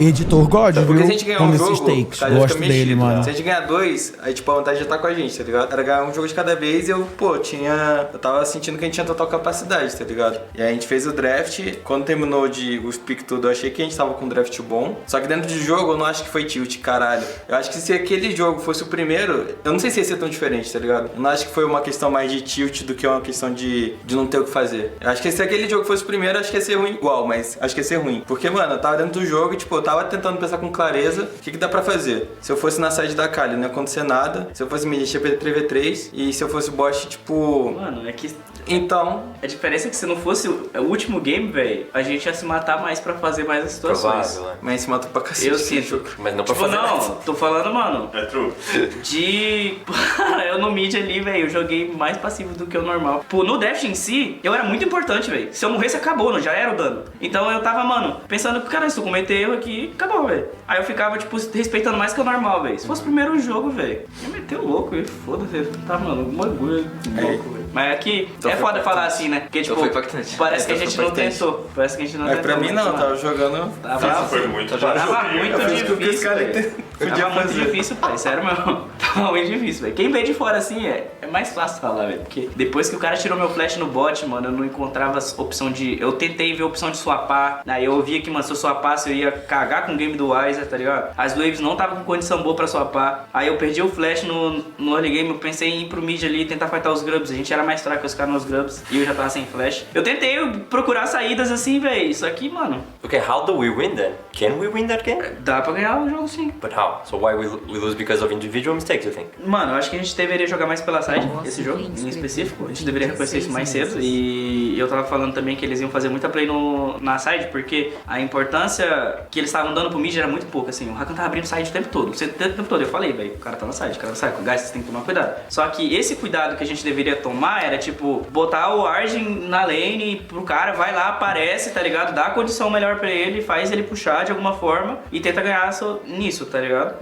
Editor God, Porque viu? se a gente ganhar um Esses jogo, takes. o cara já Gosto fica dele, mexido, mano. Se a gente ganhar 2, aí tipo a vantagem já tá com a gente, tá ligado? Era ganhar um jogo de cada vez e eu, pô, eu tava sentindo que a gente tinha total capacidade, tá ligado? E aí a gente fez o draft, quando terminou os pick tudo, eu achei que a gente tava com um draft bom. Só que dentro de jogo eu não acho que foi tilt, caralho. Eu acho que se aquele jogo fosse o primeiro, eu não sei se ia ser tão diferente, tá ligado? Eu não acho que foi uma questão mais de tilt do que uma questão de não ter o que fazer. Eu acho que se aquele jogo fosse o primeiro, acho que ia ser ruim igual, mas acho que ia ser ruim. Porque, mano, eu tava dentro do jogo e, tipo, eu tava tentando pensar com clareza o que dá pra fazer. Se eu fosse na side da Kali, não ia acontecer nada. Se eu fosse mid, ia perder 3v3. E se eu fosse bot, tipo... Mano, é que... Então... A diferença é que se não fosse o último game, velho, a gente ia se matar mais pra fazer mais as situações. Provável, né? Mas se matou pra cacete. Eu sinto. Mas não pra Tipo, fazer não, nada. tô falando, mano, É true. eu no mid ali, velho, eu joguei mais passivo do que o normal. Pô, no draft em si, eu era muito importante, velho. Se eu morresse, acabou, não já era o dano. Então eu tava, mano, pensando, cara, se eu cometer erro aqui, acabou, velho. Aí eu ficava, tipo, respeitando mais que o normal, velho. Se fosse o primeiro jogo, velho, eu meteu o louco, velho. Foda-se, tá, mano, um bagulho louco, velho. Mas aqui, é foda falar assim, né? Porque, tipo, foi impactante. parece que a gente não tentou. Parece que a gente não Mas tentou. pra mim não, eu tava jogando... Tava Foi muito Tava muito o que os difícil, caras velho. podiam Tava muito fazer. difícil, pai, sério mesmo. Tava muito difícil, velho. Quem vê de fora assim é mais fácil falar, velho. Porque depois que o cara tirou meu flash no bot, mano, eu não encontrava opção de... Eu tentei ver a opção de swapar. Aí eu via que, mano, se eu swapasse eu ia cagar com o game do Wiser, tá ligado? As waves não estavam com condição boa pra swapar. Aí eu perdi o flash no early game. Eu pensei em ir pro mid ali e tentar fightar os grubs. A gente era mais fraco que os caras nos grubs. E eu já tava sem flash. Eu tentei procurar saídas assim, velho. Só que, mano... Okay, how do we win then? Can we win that game? Dá pra ganhar o jogo sim. But how? So why we lose because of individual mistakes, you think? Mano, eu acho que a gente deveria jogar mais pela side, esse jogo em específico. A gente deveria reconhecer isso mais cedo. E eu tava falando também que eles iam fazer muita play na side, porque a importância que eles estavam dando pro mid era muito pouca, assim. O Rakan tava abrindo side o tempo todo. O tempo todo eu falei, velho, o cara tá na side, Guys, vocês têm que tomar cuidado. Só que esse cuidado que a gente deveria tomar era, tipo, botar o Argent na lane pro cara, vai lá, aparece, tá ligado? Dá a condição melhor pra ele, faz ele puxar de alguma forma e tenta ganhar nisso, tá ligado?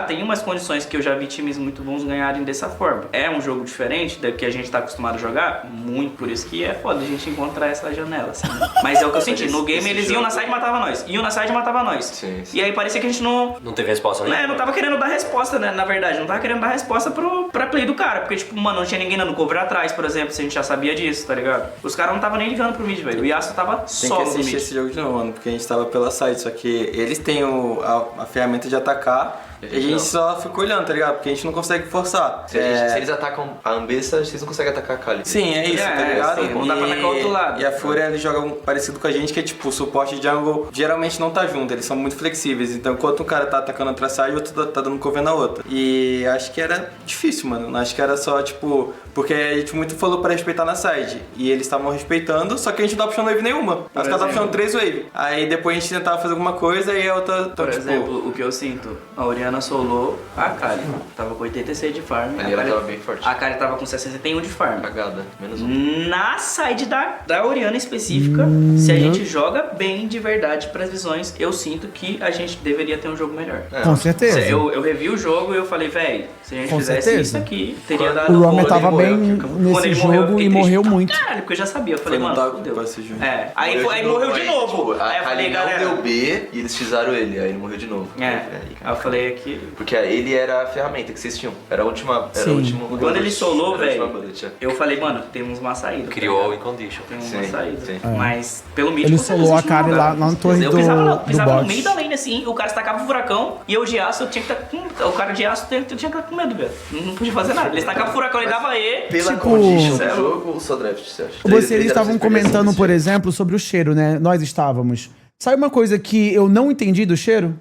Tem umas condições que eu já vi times muito bons ganharem dessa forma. É um jogo diferente do que a gente tá acostumado a jogar, muito, por isso que é foda a gente encontrar essa janela, assim, né? Mas é o que eu senti. No game eles iam na side e matavam nós. Iam na side e matavam nós. Sim. E aí parecia que a gente não... Não teve resposta nenhuma. Não tava querendo dar resposta, né? Na verdade, não tava querendo dar resposta pra play do cara. Porque, tipo, mano, não tinha ninguém dando cover atrás, por exemplo, se a gente já sabia disso, tá ligado? Os caras não tava nem ligando pro mid, velho. O Yasuo tava Tem só que no assistir mid. esse jogo de novo, mano, porque a gente tava pela side, só que eles têm a ferramenta de atacar e a gente só fica olhando, tá ligado? Porque a gente não consegue forçar. Se eles atacam a Ambessa, vocês não conseguem atacar a Kali. Sim, é isso, tá ligado? Sim, não dá pra atacar o outro lado. E a Fúria, eles jogam parecido com a gente, que é tipo, o suporte de jungle geralmente não tá junto, eles são muito flexíveis. Então, enquanto um cara tá atacando outra side, o outro tá dando cover na outra. E acho que era difícil, mano. Acho que era só, tipo, porque a gente muito falou pra respeitar na side. E eles estavam respeitando, só que a gente não tava puxando wave nenhuma. Os caras estavam puxando 3 wave. Aí depois a gente tentava fazer alguma coisa e a outra... Por exemplo, o que eu sinto, a Orianna solou a Kali. Tava com 86 de farm. Ali ela tava bem forte. A Kali tava com 61 de farm. Cagada, menos um. Na side da Orianna específica, se a gente joga bem de verdade pras visões, eu sinto que a gente deveria ter um jogo melhor. Com certeza. Eu revi o jogo e eu falei, velho, se a gente Com fizesse certeza. isso aqui, teria dado... O Romer tava bem Quando nesse ele morreu, eu jogo fiquei e morreu triste pra muito. Caralho, porque eu já sabia. Eu falei, Foi no mano, top fudeu. pra esse jogo. Aí morreu de novo. Tipo, Aí eu a falei, Kali não galera... deu B e eles fizeram ele, aí ele morreu de novo. Aí eu falei aqui... Porque ele era a ferramenta que vocês tinham. Era a última... Era o último Quando ele solou, era a última velho, bullet, eu falei, mano, temos uma saída. Criou o condition. Temos uma saída. sim. Mas pelo mid Ele você não solou a existe Kali não, lá velho. na torre Eu do pisava no bot. meio da lane assim, o cara estacava o furacão e eu de aço, eu tinha que estar com... O cara de aço tinha que estar com medo, velho. Não podia fazer nada. Ele estacava o furacão, ele dava E. Pela Tipo- condition do jogo, o só draft, você acha? Vocês estavam comentando, por exemplo, sobre o cheiro, né? Nós estávamos. Sabe uma coisa que eu não entendi do cheiro?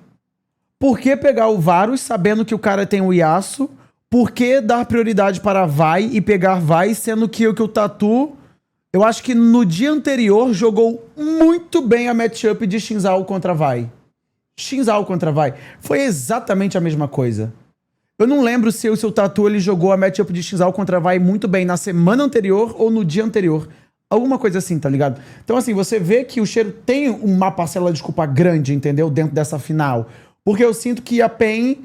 Por que pegar o Varus sabendo que o cara tem o Yasuo? Por que dar prioridade para Vai e pegar Vai, sendo que o Tatu, eu acho que no dia anterior jogou muito bem a matchup de Xin Zhao contra Vai. Xin Zhao contra Vai. Foi exatamente a mesma coisa. Eu não lembro se o seu Tatu ele jogou a matchup de Xin Zhao contra Vai muito bem na semana anterior ou no dia anterior. Alguma coisa assim, tá ligado? Então, assim, você vê que o cheiro tem uma parcela de culpa grande, entendeu? Dentro dessa final. Porque eu sinto que a PEN...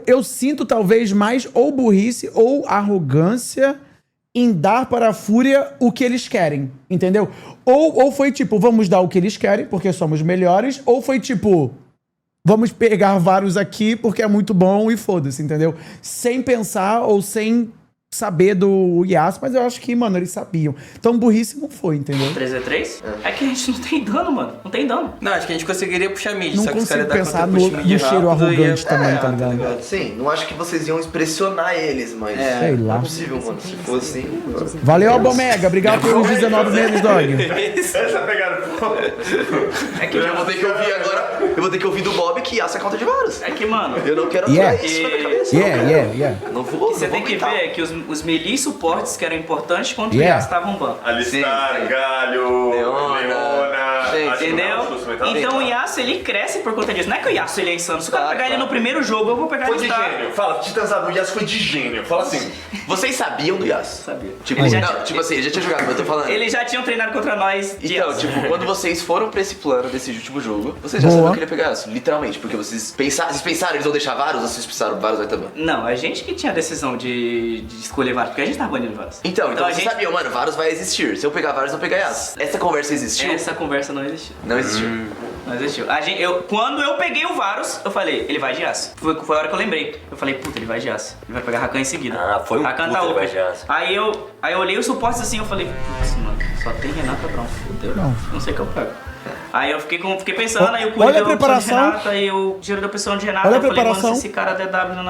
Eu sinto talvez mais ou burrice ou arrogância em dar para a Fúria o que eles querem, entendeu? Ou foi tipo, vamos dar o que eles querem porque somos melhores, ou foi tipo, vamos pegar vários aqui porque é muito bom e foda-se, entendeu? Sem pensar ou sem saber do Yasuo, mas eu acho que, mano, eles sabiam. Então burrice não foi, entendeu? 3v3? É que a gente não tem dano, mano. Não tem dano. Não, acho que a gente conseguiria puxar mid, Não só que os consigo caras pensar no cheiro arrogante também, tá ligado? Sim, não acho que vocês iam pressionar eles, mas... Sei lá. Não é possível, mano. Se fosse assim... Valeu, Albomega. Obrigado pelos 19 meses, dog. Essa pegada. É que, Eu vou ter que ouvir agora... Eu vou ter que ouvir do Bob que Yasuo é conta de Varus. é que, mano... Eu não quero Yeah. aturar isso na minha cabeça. Yeah. Não vou, Você não tem vou que gritar. ver que os melee suportes que eram importantes contra o Yeah. Yasuo estavam ban. Alistar, Sim. Galho, Leona. Leona. Sim, acho que Entendeu? não, justamente. Então o Yasuo ele cresce por conta disso. Não é que o Yasuo ele é insano. Se o cara Claro, pegar ele no primeiro jogo, eu vou pegar Foi ele de gênio. Fala, te transar no Yasuo foi de gênio. Fala assim. Vocês sabiam do Yasuo? Sabia. Tipo, Ele já não, tinha- tipo assim, ele já tinha jogado, mas eu tô falando. Eles já tinham treinado contra nós de Então, Yasuo. tipo, quando vocês foram pra esse plano desse último jogo, vocês já Boa. sabiam que ele ia pegar Yasuo, literalmente, porque vocês pensaram, eles vão deixar Varus, ou vocês pensaram, Varus vai também? Não, a gente que tinha a decisão de escolher vários, porque a gente tava banindo vários. Então a vocês gente... sabiam, mano, Varus vai existir. Se eu pegar Varus, eu vou pegar Yasuo. Essa conversa existiu? Essa conversa não existiu. Não existiu. Não existiu. Quando eu peguei o Varus, eu falei, ele vai de Yasuo. Foi a hora que eu lembrei. Eu falei, puta, ele vai de Yasuo. Ele vai pegar Rakan em seguida. Ah, foi um Rakan puta, tá ele open. vai de Yasuo. Aí eu olhei os suportes assim, eu falei, putz, mano, só tem Renata Brown. Fudeu. Não sei o que eu pego. Aí eu fiquei pensando, aí o Curi Olha a deu opção de preparação. Renata, aí o Giro deu opção de Renata. Olha a eu falei, mano, preparação. se esse cara der W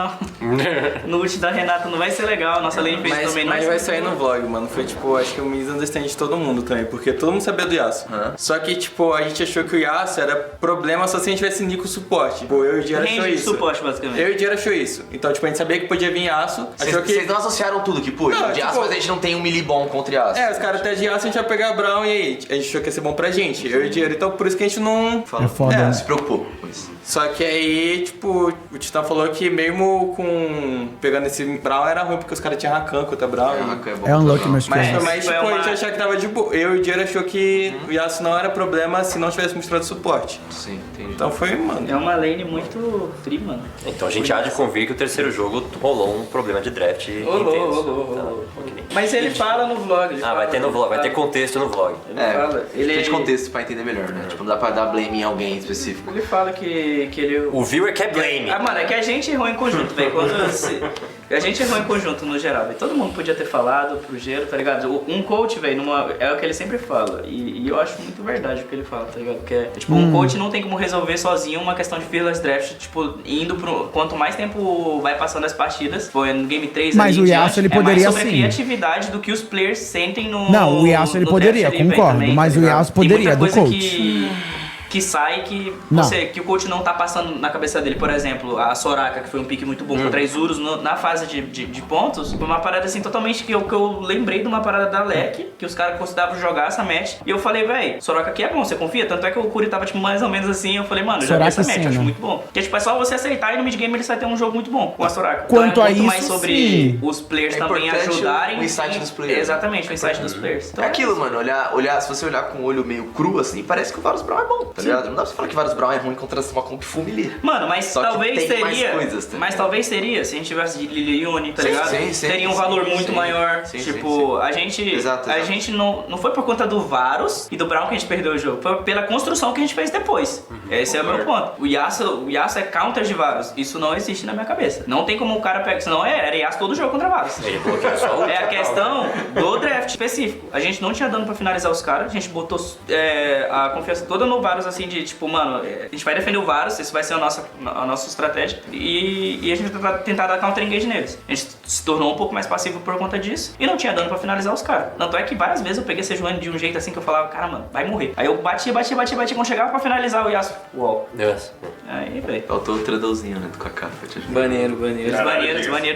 no ult da Renata não vai ser legal. Nossa lane fez também não Mas vai ser sair legal. no vlog, mano. Foi tipo, acho que o misunderstand de todo mundo também, porque todo mundo sabia do Yasuo. Só que, tipo, a gente achou que o Yasuo era problema só se a gente tivesse Nico suporte. Tipo, eu e o Diara achou Range de isso. suporte, basicamente. Eu e o Diara achou isso. Então, tipo, a gente sabia que podia vir Yasuo. Achou que... Vocês não associaram tudo que, pô, Não, de Yasuo, tipo- mas a gente não tem um melee bom contra Yasuo. É, os caras até de Yasuo a gente vai pegar Brown e aí a gente achou que ia ser bom pra gente. Eu e o Diara, então por isso que a gente não... É foda, Não né? se preocupou com isso. Só que aí, tipo, o Titã falou que mesmo pegando esse Brown era ruim, porque os caras tinham Rakan contra Brown. É unlucky, mas tipo, a gente achava que tava de boa. Eu e o Diego achou que o Yasuo não era problema se não tivesse mostrado suporte. Sim, entendi. Então foi, mano. É uma lane muito tri, mano. Então a gente há de convir que o terceiro jogo rolou um problema de draft intenso. Rolou. Mas ele fala no vlog. Vai ter no vlog, vai ter contexto no vlog. Tem de contexto pra entender melhor, né? Tipo, não dá pra dar blame em alguém específico. Ele fala que ele... O viewer quer blame. Mano, é que a gente errou em conjunto, velho. A gente errou em conjunto no geral, velho. Todo mundo podia ter falado pro Gero, tá ligado? Um coach, velho, é o que ele sempre fala. E eu acho muito verdade o que ele fala, tá ligado? Porque, tipo, um coach não tem como resolver sozinho uma questão de fearless draft, tipo, indo pro... Quanto mais tempo vai passando as partidas, foi no Game 3 mas o Yasuo, ele poderia mais sobre sim. a criatividade do que os players sentem no... Não, o Yasuo, ele poderia, ali, concordo. também, mas tá o Yasuo poderia, do coach. Que sai que que o coach não tá passando na cabeça dele. Por exemplo, a Soraka, que foi um pique muito bom contra a Isurus na fase de pontos, foi uma parada assim totalmente que eu lembrei de uma parada da LEC, que os caras consideravam jogar essa match. E eu falei, véi, Soraka aqui é bom, você confia? Tanto é que o Curi tava tipo mais ou menos assim. Eu falei, mano, eu já vi essa match, eu acho muito bom. Porque tipo, é só você aceitar e no mid-game ele vai ter um jogo muito bom com a Soraka. Quanto então, a muito isso, mais sobre os players também ajudarem. O insight dos players. Exatamente, o insight dos players. Então, é aquilo, mano, se você olhar com o olho meio cru assim, parece que o Varus Brown é bom, tá ligado? Não dá pra você falar que Varus Brown é ruim contra uma comp Fumilia. Mano, mas só talvez que tem seria. Mais coisas, tá? Mas talvez seria se a gente tivesse de Lilione, tá ligado? Sim, teria um valor muito maior. Tipo, a gente. Exato. A gente não foi por conta do Varus e do Brown que a gente perdeu o jogo. Foi pela construção que a gente fez depois. Esse é o meu ponto. O Yasuo é counter de Varus. Isso não existe na minha cabeça. Não tem como o cara pegar. Senão era Yasuo todo jogo contra Varus. Ele bloqueou só o É a questão do draft específico. A gente não tinha dano pra finalizar os caras. A gente botou a confiança toda no Varus, assim, de tipo, mano, a gente vai defender o Varus, isso vai ser a nossa estratégia. E a gente vai tentar dar counter engage neles. A gente se tornou um pouco mais passivo por conta disso e não tinha dano pra finalizar os caras. Tanto é que várias vezes eu peguei Sejuani de um jeito assim que eu falava, cara, mano, vai morrer. Aí eu batia. Quando chegava pra finalizar o Yasuo, uau. Aí, velho. Faltou o tradãozinho, né, do Kaká. Banheiro.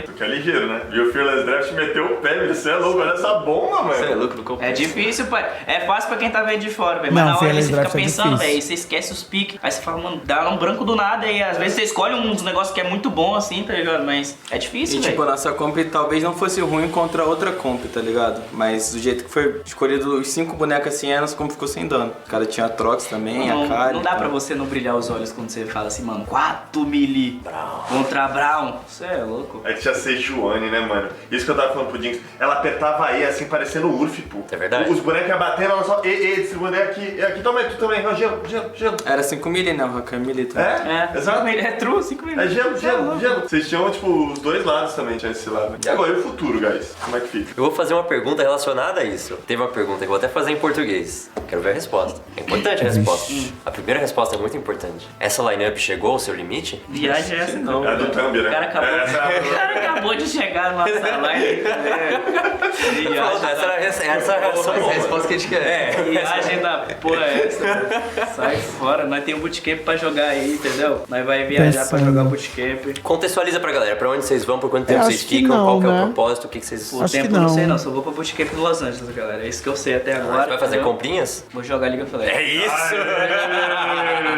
Tu que é ligeiro, né? E o Fearless Draft meteu o pé, velho. Você é louco, olha essa bomba, mano. Você é louco no campo. É difícil, pai. É fácil pra quem tá vendo de fora, velho. Mas na hora você fica pensando, velho, você esquece os piques. Aí você fala, mano, dá um branco do nada e às vezes você escolhe uns negócios que é muito bom assim, tá ligado? Mas é difícil, velho. E tipo, a nossa comp talvez não fosse ruim contra outra comp, tá ligado? Mas do jeito que foi escolhido os 5 bonecas assim, a nossa comp ficou sem dano. O cara tinha a Trox também, a Kari. Não dá pra você não brilhar os olhos quando você fala assim, mano, 4 melee contra Brown. Você é louco. É que tinha Sejuani, né, mano? Isso que eu tava falando pro Jinx. Ela apertava E assim, parecendo Urf, pô. É verdade. Os bonecos iam batendo, ela só distribuindo aqui, toma aí, tu também, gelo. Era 5 melee, né? O Rakan melee também. Exato. Ele é true, 5 minutos. É gelo. Vocês tinham, tipo, os dois lados também, tinha esse lado. E agora, e o futuro, guys? Como é que fica? Eu vou fazer uma pergunta relacionada a isso. Teve uma pergunta que eu vou até fazer em português. Quero ver a resposta. É importante a resposta. A primeira resposta é muito importante. Essa lineup chegou ao seu limite? Viagem é essa não. É do Thumb, né? O cara acabou de chegar na nossa live. Essa é a reação. Essa é a resposta que a gente quer. Viagem da porra é essa? Sai fora, nós temos um bootcamp pra jogar aí, entendeu? Nós vai viajar pra jogar bootcamp. Contextualiza pra galera, pra onde vocês vão, por quanto tempo vocês ficam, não, qual que é né? o propósito, o que vocês... O tempo eu não sei não, só vou pra bootcamp no Los Angeles, galera. É isso que eu sei até agora. Você vai fazer comprinhas? Vou jogar Liga of Legends. É isso!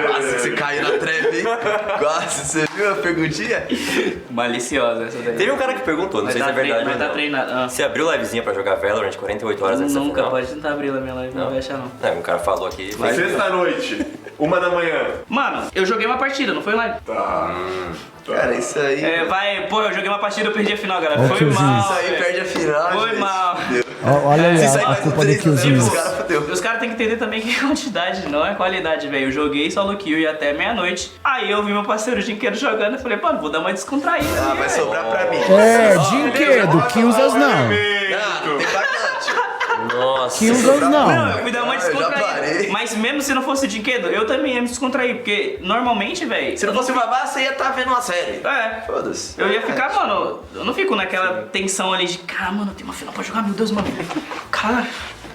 Quase que você caiu na treve, hein? Quase, você viu a perguntinha? Maliciosa essa daí. Teve um cara que perguntou, não sei se é verdade ou não. Tá não. treinado. Você abriu livezinha pra jogar Valorant 48 horas antes da Nunca, final? pode tentar abrir a minha live, não vai achar não. É, um cara falou aqui... Sexta-noite, 1 da manhã. Mano, eu joguei uma partida, não foi live? Tá. Cara, isso aí... eu joguei uma partida, eu perdi a final, galera. Foi Killzinho. mal. Isso aí perde a final, Foi gente. mal. Olha aí Isso aí a mais culpa um do 3 Killzinho. os caras fodeu. Os caras têm que entender também que é quantidade, não é qualidade, velho. Eu joguei solo kill e até meia-noite. Aí eu vi meu parceiro Dinqueiro jogando e falei, mano, vou dar uma descontraída. Ah, vai sobrar pra mim. Dinquedo, Killzas não. Não tem bastante. Nossa. Killzas não. Não, eu fui dar uma Eu já descontraída. parei. Mas mesmo se não fosse o Dinquedo, eu também ia me descontrair. Porque normalmente, velho. Se não fosse babá, você ia estar vendo uma série. É. Foda-se. Eu ia ficar, mano, eu não fico naquela tensão ali de, cara, mano, tem uma final pra jogar, meu Deus, mano. Cara,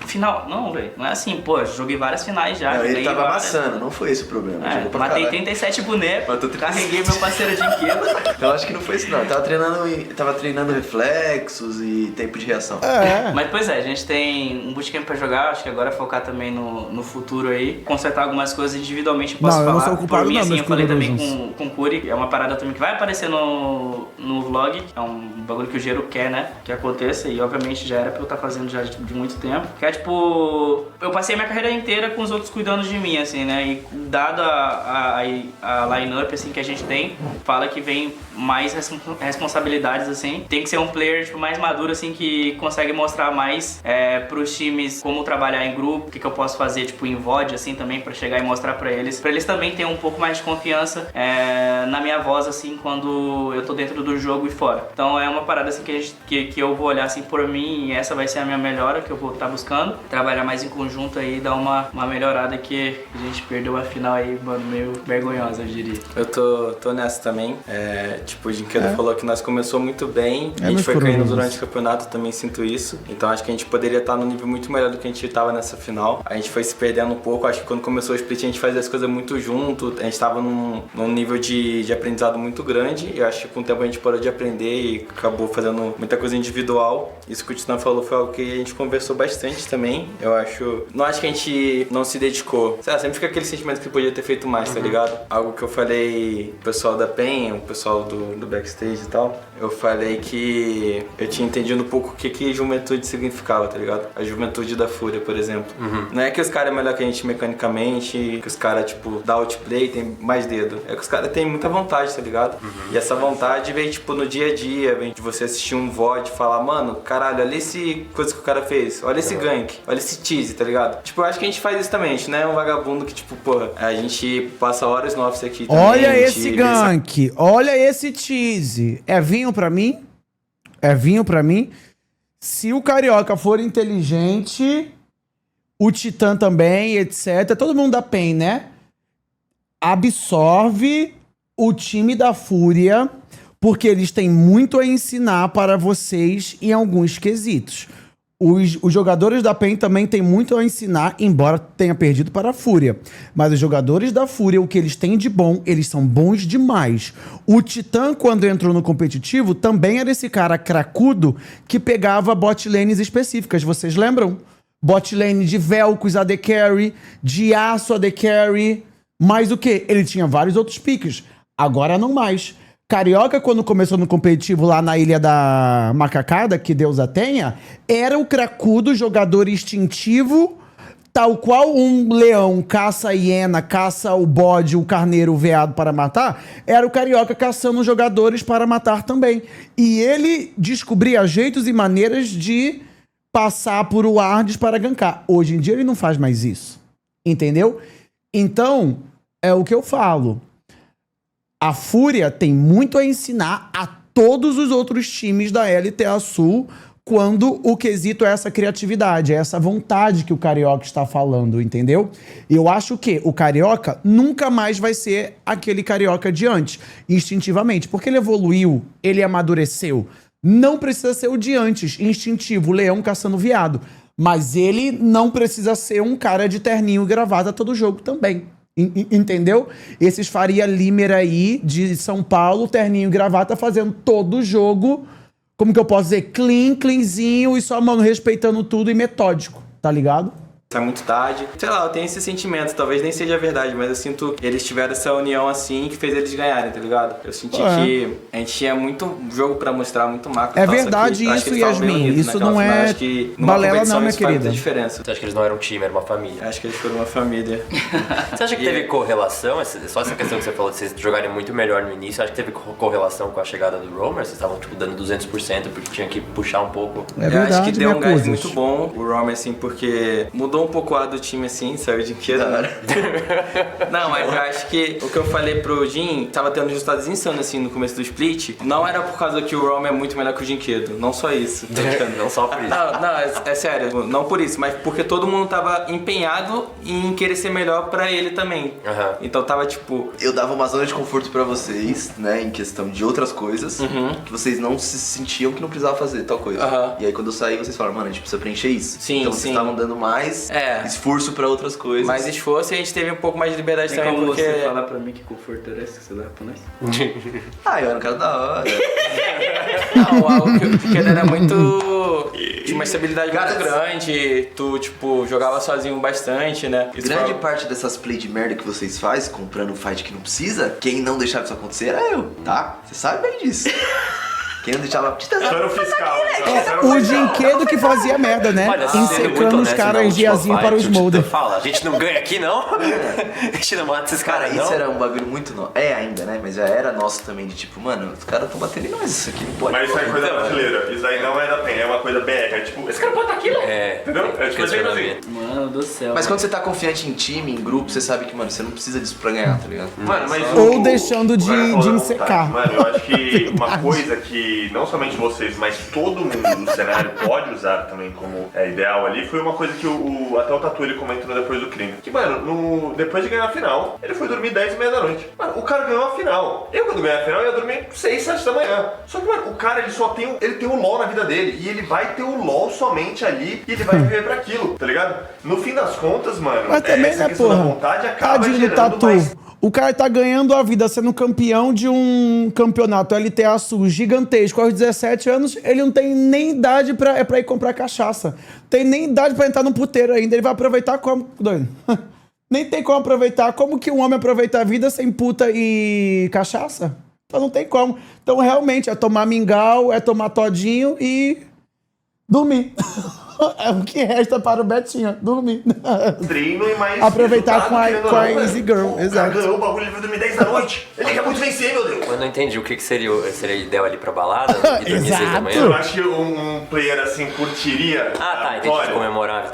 Final? Não, velho. Não é assim, pô, joguei várias finais já. Não, ele tava várias. amassando, não foi esse o problema. Matei caralho. 37 bonecos, carreguei meu parceiro de inquieto. Eu acho que não foi isso não, tava treinando reflexos e tempo de reação. Mas pois é, a gente tem um bootcamp pra jogar, acho que agora é focar também no futuro aí, consertar algumas coisas individualmente, eu posso não, falar. Eu não sou ocupado por mim, não, assim, meus eu falei também colorados. com o Curi, é uma parada também que vai aparecer no vlog, é um bagulho que o Gero quer, né, que aconteça, e obviamente já era pra eu estar fazendo já de muito tempo, que é tipo, eu passei minha carreira inteira com os outros cuidando de mim, assim, né, e dado a line-up, assim, que a gente tem, fala que vem mais responsabilidades, assim, tem que ser um player, tipo, mais maduro, assim, que consegue mostrar mais pros times como trabalhar em grupo, o que eu posso fazer, tipo, em VOD, assim, também, pra chegar e mostrar pra eles também terem um pouco mais de confiança na minha voz, assim, quando eu tô dentro do jogo e fora. Então é uma parada, assim, que eu vou olhar, assim, por mim, e essa vai ser a minha melhora que eu vou estar buscando, trabalhar mais em conjunto aí, dar uma melhorada que a gente perdeu a final aí, mano, meio vergonhosa, eu diria. Eu tô nessa também, tipo, o Jinquedo falou que nós começou muito bem, a gente foi muito caindo curioso. durante o campeonato, também sinto isso, então acho que a gente poderia estar num nível muito melhor do que a gente estava nessa final. A gente foi se perdendo um pouco, acho que quando começou o split a gente fazia as coisas muito junto, a gente estava num nível de aprendizado muito grande, e eu acho que com o tempo a gente parou de aprender e acabou fazendo muita coisa individual. Isso que o Titã falou foi algo que a gente conversou bastante também, eu acho. Não acho que a gente não se dedicou, sei lá, sempre fica aquele sentimento que podia ter feito mais, tá ligado? Algo que eu falei pro pessoal da PEN, o pessoal do backstage e tal, eu falei que eu tinha entendido um pouco o que juventude significava, tá ligado? A juventude da Fúria, por exemplo. Não é que os caras é melhor que a gente mecanicamente, que os caras, tipo, dá outplay, tem mais dedo. É que os caras têm muita vontade, tá ligado? E essa vontade vem, tipo, no dia a dia, vem de você assistir um VOD e falar, mano, caralho, olha esse coisa que o cara fez, olha esse gank, olha esse tease, tá ligado? Tipo, eu acho que a gente faz isso também, a gente não é um vagabundo que, tipo, porra, a gente passa horas no office aqui também. Olha esse gank, olha esse tease. É vinho pra mim? É vinho pra mim? Se o Carioca for inteligente, o Titã também, etc. Todo mundo da PEN, né? Absorve o time da Fúria, porque eles têm muito a ensinar para vocês em alguns quesitos. Os jogadores da PEN também têm muito a ensinar, embora tenha perdido para a Fúria. Mas os jogadores da Fúria, o que eles têm de bom, eles são bons demais. O Titã, quando entrou no competitivo, também era esse cara cracudo que pegava bot lanes específicas. Vocês lembram? Bot lane de Velcos AD Carry, de Aço AD Carry. Mas o quê? Ele tinha vários outros piques. Agora não mais. Carioca, quando começou no competitivo lá na Ilha da Macacada, que Deus a tenha, era o cracudo jogador instintivo, tal qual um leão caça a hiena, caça o bode, o carneiro, o veado para matar, era o Carioca caçando jogadores para matar também. E ele descobria jeitos e maneiras de passar por wards para gankar. Hoje em dia ele não faz mais isso. Entendeu? Então, é o que eu falo. A Fúria tem muito a ensinar a todos os outros times da LTA Sul quando o quesito é essa criatividade, é essa vontade que o Carioca está falando, entendeu? Eu acho que o Carioca nunca mais vai ser aquele Carioca de antes, instintivamente, porque ele evoluiu, ele amadureceu. Não precisa ser o de antes, instintivo, leão caçando viado. Mas ele não precisa ser um cara de terninho e gravata todo jogo também. Entendeu? Esses Faria Limer aí, de São Paulo, terninho e gravata, fazendo todo o jogo, como que eu posso dizer, cleanzinho e só, mano, respeitando tudo e metódico, tá ligado? Tá muito tarde. Sei lá, eu tenho esse sentimento, talvez nem seja verdade, mas eu sinto que eles tiveram essa união assim que fez eles ganharem, tá ligado? Eu senti que a gente tinha muito jogo pra mostrar, muito macro. É verdade isso, Yasmin. Isso não é balela não, minha querida. Diferença. Você acha que eles não eram um time, era uma família? Acho que eles foram uma família. Você acha que teve correlação? Só essa questão que você falou de vocês jogarem muito melhor no início, acha que teve correlação com a chegada do Romer? Vocês estavam tipo dando 200% porque tinha que puxar um pouco? É verdade, eu acho que deu um gás muito bom o Romer, assim, porque mudou mudou um pouco o ar do time assim, saiu de queda. Não, mas eu acho que o que eu falei pro Jin, tava tendo resultados insanos assim no começo do split, não era por causa que o Rom é muito melhor que o Jinquedo, não só isso. Não só por isso. Não, é sério, não por isso, mas porque todo mundo tava empenhado em querer ser melhor pra ele também. Então tava tipo... Eu dava uma zona de conforto pra vocês, né, em questão de outras coisas, que vocês não se sentiam que não precisava fazer tal coisa. E aí quando eu saí, vocês falaram, mano, a gente precisa preencher isso. Sim, então vocês estavam dando mais esforço pra outras coisas. Mais esforço e a gente teve um pouco mais de liberdade Tem também, como porque... você falar pra mim que conforto era esse que você dava pra nós? Eu era um cara da hora. Não, o que era muito... Tinha uma estabilidade muito grande, tu, tipo, jogava sozinho bastante, né? Grande parte dessas play de merda que vocês fazem, comprando fight que não precisa, quem não deixava isso acontecer era eu, tá? Você sabe bem disso. Quem não deixava... Era o fiscal. O Jinquedo que fazia merda, né? Ensecando os caras diazinho para o Smolder. Fala, a gente não ganha aqui, não? A gente não mata esses caras, não? Isso era um bagulho muito nosso. É ainda, né? Mas já era nosso também, de tipo, mano, os caras tão batendo em nós, isso aqui não pode. Mas isso aí é coisa brasileira. Isso aí não é da PEN, é uma coisa BR. É tipo, esse cara pode estar aqui, não? Entendeu? É tipo assim. Mano do céu. Mas quando você tá confiante em time, em grupo, você sabe que, mano, você não precisa disso pra ganhar, tá ligado? Mano, mas Ou deixando de ensecar. Mano, eu acho que uma coisa que não somente vocês, mas todo mundo do cenário pode usar também como ideal ali, foi uma coisa que até o Tatu ele comentou depois do crime. Que, mano, depois de ganhar a final, ele foi dormir 10h30 da noite. Mano, o cara ganhou a final. Eu, quando ganhei a final, ia dormir 6, 7 da manhã. Só que, mano, o cara, ele tem o LoL na vida dele. E ele vai ter o LoL somente ali e ele vai viver pra aquilo, tá ligado? No fim das contas, mano, Mas também, essa né, questão da porra? vontade acaba Tadinho do gerando Tatu. mais... O cara tá ganhando a vida sendo campeão de um campeonato LTA Sul gigantesco aos 17 anos. Ele não tem nem idade pra ir comprar cachaça. Tem nem idade pra entrar num puteiro ainda. Ele vai aproveitar como... Doido. Nem tem como aproveitar. Como que um homem aproveita a vida sem puta e cachaça? Então não tem como. Então realmente é tomar mingau, é tomar todinho e dormir. É o que resta para o Betinho, dormir. Treino e mais aproveitar com a Easy Girl, exato. Ganhou o bagulho, ele vai dormir 10 da noite. Ele quer muito vencer, meu Deus. Eu não entendi o que seria ideal ali pra balada e dormir 6 da manhã. Eu acho que um player assim curtiria. Entendi, comemorar.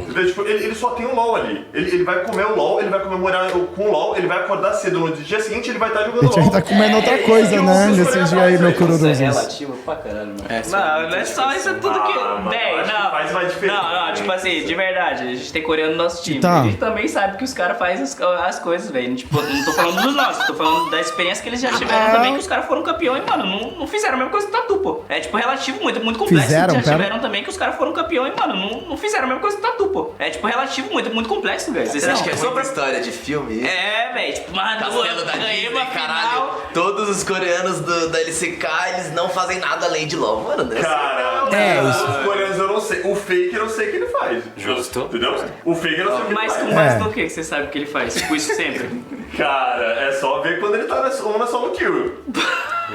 Então, tipo, ele só tem o LoL ali. Ele vai comer o LoL, ele vai comemorar com o LoL, ele vai acordar cedo no dia seguinte, ele vai estar jogando LoL. Ele tá comendo outra coisa, né? Nesse dia aí, meu cururuzinho. Isso é relativo pra caralho, mano. Não é só isso, é tudo que... Faz mais diferença. Não, tipo assim, de verdade, a gente tem coreano no nosso time. Tá. A gente também sabe que os caras fazem as coisas, velho. Tipo, não tô falando dos nossos, tô falando da experiência que eles já tiveram também, que os caras foram campeões, mano, não fizeram a mesma coisa do Tatu, pô. É tipo relativo muito complexo. Fizeram, já tiveram também que os caras foram campeões, mano, não fizeram a mesma coisa do Tatu, pô. É tipo relativo muito complexo, velho. Você acha que é só pra história de filme? É, velho, tipo, mano, Castelo da ganhei Disney, uma caralho. final. Todos os coreanos da LCK, eles não fazem nada além de LoL. Mano, né? Cara, os coreanos eu não sei. O fake eu não sei o que ele faz. Justo. Entendeu? O fake eu não sei o que ele Mas faz. com base no que você sabe que ele faz? Tipo, isso sempre. Cara, é só ver quando ele tá na solo kill.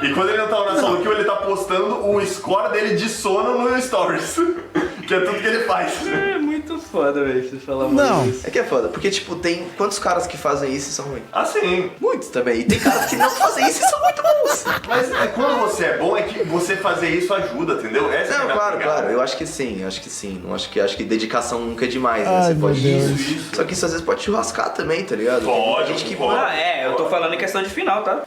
E quando ele não tá na solo kill, ele tá postando o score dele de sono no Stories. Que é tudo que ele faz. É muito foda, velho, você falar Não. isso. É que é foda, porque tipo, tem quantos caras que fazem isso e são ruins? Ah, sim. Muitos também. E tem caras que não fazem isso e são muito bons. Mas quando você é bom, é que você fazer isso ajuda, entendeu? Essa é a Não, minha claro, pegada. claro. Eu acho que sim, acho que sim. Não acho que dedicação nunca é demais, né? Ai, Você meu pode Deus. Isso. Só que isso às vezes pode churrascar também, tá ligado? Pode, Tem gente que pode. Eu tô falando em questão de final, tá?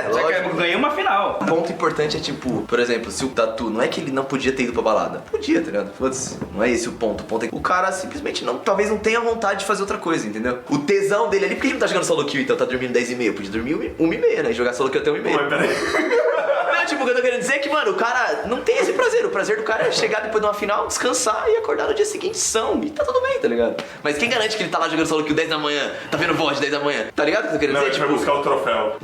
lógico. Já que eu ganhei uma final. Um ponto importante é tipo, por exemplo, se o Tatu, não é que ele não podia ter ido pra balada. Podia, tá ligado? Foda-se. Não é esse o ponto. O ponto é que o cara simplesmente talvez não tenha vontade de fazer outra coisa, entendeu? O tesão dele ali, porque ele não tá jogando solo kill, então tá dormindo 10h30. Podia dormir 1h30, né? E jogar solo kill até 1h30. Mas peraí. Não, tipo, o que eu tô querendo dizer é que, mano, o cara não tem esse prazer. O prazer do cara é chegar depois de uma final, descansar e acordar no dia seguinte são. E tá tudo bem, tá ligado? Mas quem garante que ele tá lá jogando solo kill 10 da manhã, tá vendo VOD 10 da manhã? Tá ligado o que eu tô querendo Não, dizer? a gente vai buscar o troféu.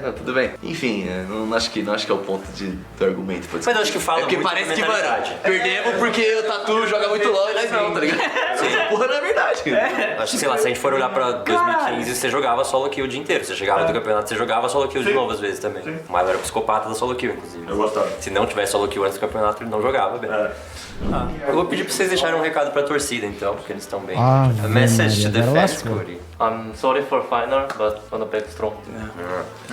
Não, tudo bem. Enfim, não acho que é o ponto do argumento. Mas eu acho que fala porque muito parece da que, mano, mentalidade. perdemos porque o Tatu joga muito LOL e nós não, tá ligado? Essa porra não é verdade, cara. Acho que, sei lá, se a gente for olhar pra 2015, você jogava solo kill o dia inteiro. Você chegava do campeonato, você jogava solo kill de novo às vezes também. O Milo era psicopata da solo kill, inclusive. inclusive. Eu gostava. Se não tivesse solo kill antes do campeonato, ele não jogava bem. Eu vou pedir pra vocês deixarem um recado pra torcida, então, porque eles estão bem. A message to the fans, Cody. I'm sorry for final, but on the back strong.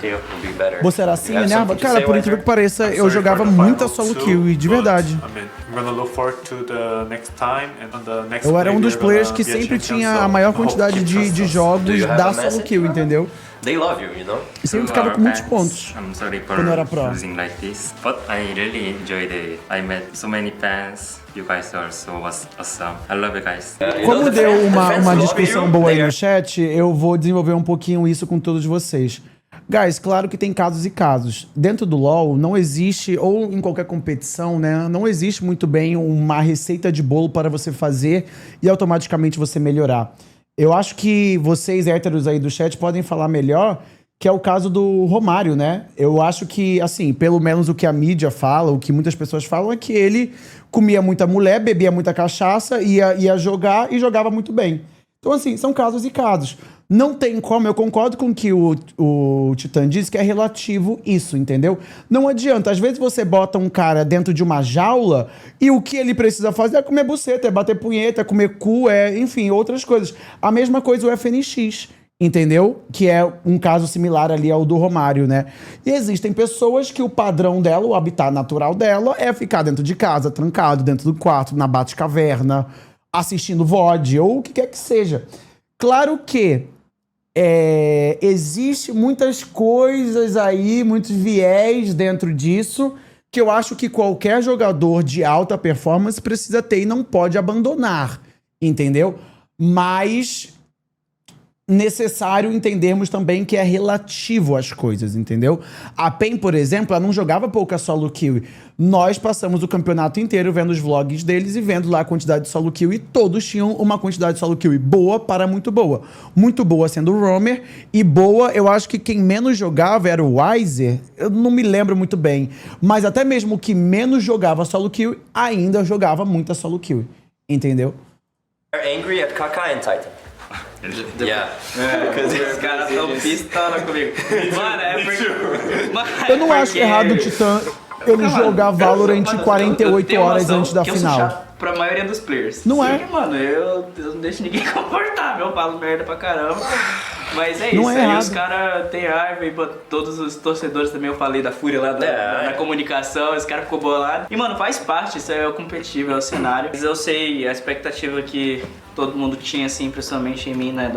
Will be better. Você era assim, You have né? something to Cara, say, por incrível Wesley? que pareça, eu Sorry jogava for the muita final solo too, kill, e de but, verdade. I mean, I'm gonna look forward to the next time and on the next Eu era play um dos we're players gonna que be a sempre champion, tinha so a maior I hope quantidade keep de trust us. jogos Do you have da a solo message? kill, entendeu? They love you, you know? E sempre ficava com muitos pontos. I'm sorry for Quando eu era pro. losing like this, but I really enjoyed it. I met so many fans. You guys are so awesome. I love you guys. Como deu uma discussão boa aí no chat, eu vou desenvolver um pouquinho isso com todos vocês. Guys, claro que tem casos e casos. Dentro do LoL não existe, ou em qualquer competição, né, não existe muito bem uma receita de bolo para você fazer e automaticamente você melhorar. Eu acho que vocês, héteros aí do chat, podem falar melhor, que é o caso do Romário, né? Eu acho que, assim, pelo menos o que a mídia fala, o que muitas pessoas falam, é que ele comia muita mulher, bebia muita cachaça, ia jogar e jogava muito bem. Então, assim, são casos e casos. Não tem como, eu concordo com o que o Titã disse, que é relativo isso, entendeu? Não adianta, às vezes você bota um cara dentro de uma jaula e o que ele precisa fazer é comer buceta, é bater punheta, é comer cu, enfim, outras coisas. A mesma coisa o FNX, entendeu? Que é um caso similar ali ao do Romário, né? E existem pessoas que o padrão dela, o habitat natural dela é ficar dentro de casa, trancado, dentro do quarto, na Batcaverna, assistindo VOD ou o que quer que seja. Claro que existe muitas coisas aí, muitos viés dentro disso, que eu acho que qualquer jogador de alta performance precisa ter e não pode abandonar, entendeu? Mas necessário entendermos também que é relativo às coisas, entendeu? A PEN, por exemplo, ela não jogava pouca solo kill. Nós passamos o campeonato inteiro vendo os vlogs deles e vendo lá a quantidade de solo kill, e todos tinham uma quantidade de solo kill boa para muito boa. Muito boa sendo o Roamer, e boa, eu acho que quem menos jogava era o Weiser, eu não me lembro muito bem, mas até mesmo o que menos jogava solo kill, ainda jogava muita solo kill, entendeu? They're angry at Kaká and Titan. Yeah. Os caras tão pistola comigo. Mano, Eu não acho errado o Titã ele jogar Valorant 48 horas antes da final. Pra maioria dos players. Não é? Mano, eu não deixo ninguém confortável, eu falo merda pra caramba. Mas é isso, Não é aí errado. os caras têm raiva e todos os torcedores também, eu falei da fúria lá na comunicação, esse cara ficou bolado. E mano, faz parte, isso é o competitivo, é o cenário. Mas eu sei a expectativa que todo mundo tinha, assim, principalmente em mim, né,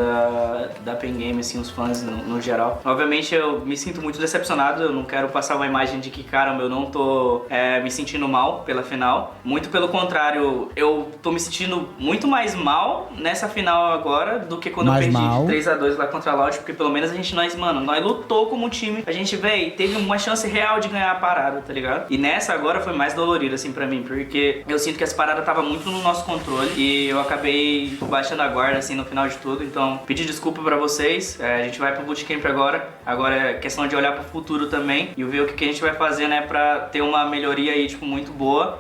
da Pen Game, assim, os fãs no geral. Obviamente eu me sinto muito decepcionado, eu não quero passar uma imagem de que, caramba, eu não tô me sentindo mal pela final. Muito pelo contrário, eu tô me sentindo muito mais mal nessa final agora do que quando Mais eu perdi mal. de 3-2 lá contra a Loud, porque pelo menos nós lutou como time. A gente, teve uma chance real de ganhar a parada, tá ligado? E nessa agora foi mais dolorido, assim, pra mim, porque eu sinto que essa parada tava muito no nosso controle e eu acabei baixando a guarda, assim, no final de tudo. Então, pedir desculpa pra vocês. A gente vai pro bootcamp agora. Agora é questão de olhar pro futuro também e ver o que a gente vai fazer, né, pra ter uma melhoria aí, tipo, muito boa.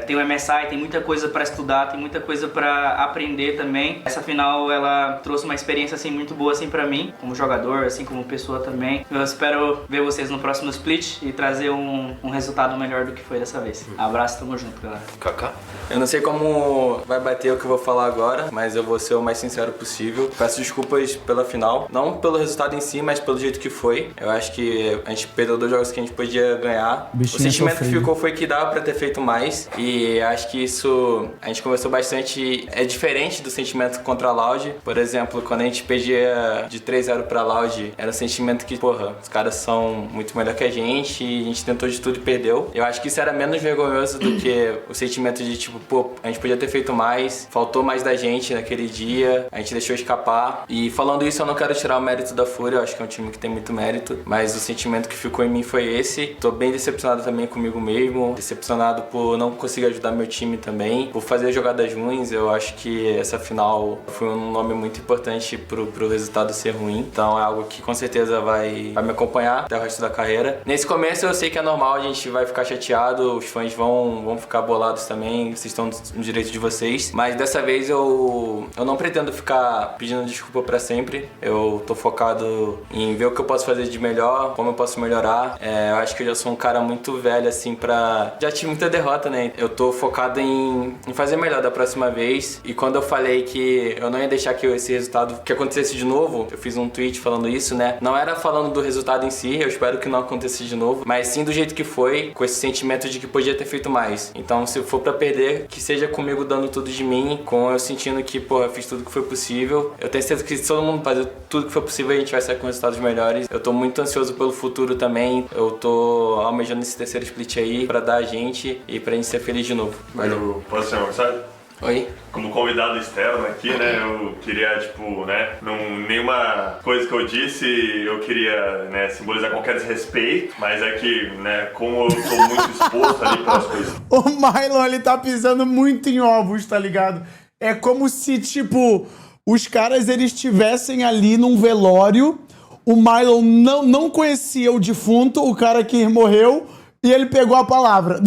Tem o MSI, tem muita coisa pra estudar, tem muita coisa pra aprender também. Essa final, ela trouxe uma experiência, assim, muito boa, assim, pra mim, como jogador, assim, como pessoa também. Eu espero ver vocês no próximo split e trazer um resultado melhor do que foi dessa vez. Abraço, tamo junto, galera. Kaká? Eu não sei como vai bater o que eu vou falar agora, mas eu vou ser o mais sincero possível. Peço desculpas pela final, não pelo resultado em si, mas pelo jeito que foi. Eu acho que a gente perdeu 2 jogos que a gente podia ganhar. O sentimento que ficou foi que dava pra ter feito mais, e acho que isso a gente conversou bastante. É diferente do sentimento contra a Loud. Por exemplo, quando a gente perdia de 3-0 pra Loud, era um sentimento que, porra, os caras são muito melhor que a gente e a gente tentou de tudo e perdeu. Eu acho que isso era menos vergonhoso do que o sentimento de, tipo, pô, a gente podia ter feito mais, faltou mais da gente naquele dia, a gente deixou escapar. E falando isso, eu não quero tirar o mérito da Fúria, eu acho que é um time que tem muito mérito, mas o sentimento que ficou em mim foi esse. Tô bem decepcionado também comigo mesmo, decepcionado por não conseguir ajudar meu time também, por fazer jogadas ruins. Eu acho que essa final foi um nome muito importante pro resultado resultado ser ruim. Então é algo que com certeza vai me acompanhar até o resto da carreira. Nesse começo eu sei que é normal, a gente vai ficar chateado, os fãs vão ficar bolados também, vocês estão no direito de vocês. Mas dessa vez eu não pretendo ficar pedindo desculpa pra sempre. Eu tô focado em ver o que eu posso fazer de melhor, como eu posso melhorar. Eu acho que eu já sou um cara muito velho assim pra... Já tive muita derrota, né? Eu tô focado em fazer melhor da próxima vez. E quando eu falei que eu não ia deixar que esse resultado que acontecesse de novo, eu fiz um tweet falando isso, né? Não era falando do resultado em si, eu espero que não aconteça de novo, mas sim do jeito que foi, com esse sentimento de que podia ter feito mais. Então, se for pra perder, que seja comigo dando tudo de mim, com eu sentindo que, porra, eu fiz tudo que foi possível. Eu tenho certeza que se todo mundo fazer tudo que foi possível, a gente vai sair com resultados melhores. Eu tô muito ansioso pelo futuro também. Eu tô almejando esse terceiro split aí pra dar a gente e pra gente ser feliz de novo. Valeu. Posso ser uma mensagem? Oi? Como convidado externo aqui, né, eu queria, tipo, né, nenhuma coisa que eu disse eu queria, né, simbolizar qualquer desrespeito, mas é que, né, como eu tô muito exposto ali pelas coisas. O Mylon, ele tá pisando muito em ovos, tá ligado? É como se, tipo, os caras, eles estivessem ali num velório, o Mylon não conhecia o defunto, o cara que morreu, e ele pegou a palavra.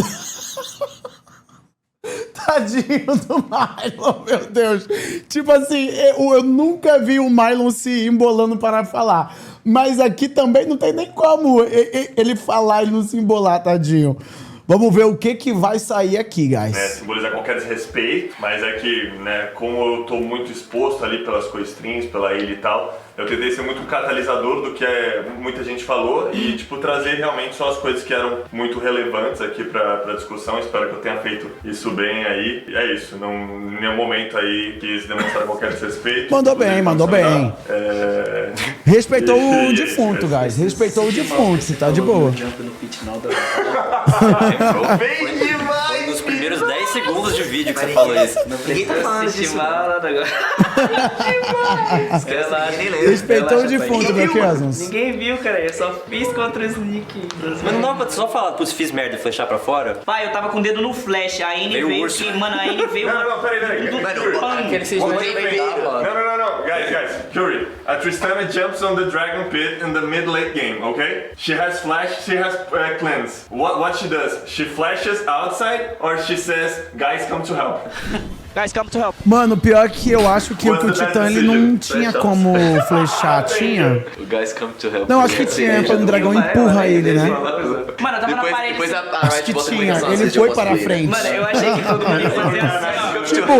Tadinho do Mylon, meu Deus. Tipo assim, eu nunca vi o Mylon se embolando para falar. Mas aqui também não tem nem como ele falar e não se embolar, tadinho. Vamos ver o que vai sair aqui, guys. Né, simbolizar qualquer desrespeito, mas é que, né, como eu tô muito exposto ali pelas co-streams, pela ilha e tal, eu tentei ser muito um catalisador do que muita gente falou e, tipo, trazer realmente só as coisas que eram muito relevantes aqui pra discussão. Espero que eu tenha feito isso bem aí. E é isso, não, em nenhum momento aí quis demonstrar qualquer desrespeito. Mandou bem, mandou bem. Respeitou o defunto, guys. Respeitou o defunto, tá de boa. Bem demais! Foi nos primeiros 10 segundos de vídeo que você falou isso. Ninguém tá falando disso agora. Respeitou o defunto, meu Kiosmos. Ninguém viu, cara. Eu só fiz contra o Sneak. Mas não dá pra só falar, putz, fiz merda e flechar pra fora? Pai, eu tava com o dedo no flash, a N veio que, mano, a N veio... Não, peraí. Não. Guys. Fury, a Tristana jumps on the Dragon Pit in the mid-late game, okay? She has flash, she has cleanse. What she does? She flashes outside or she says, guys, come to help? Guys, come to help. Mano, pior que eu acho que o Titã ele não tinha como flechar, tinha? O guys come to help. Não, acho que tinha, quando o dragão empurra ele, né? Mano, eu tava na parede. Depois Acho que tinha, ele foi para a frente. Mano, eu achei que todo mundo ia fazer assim, ó. Tipo,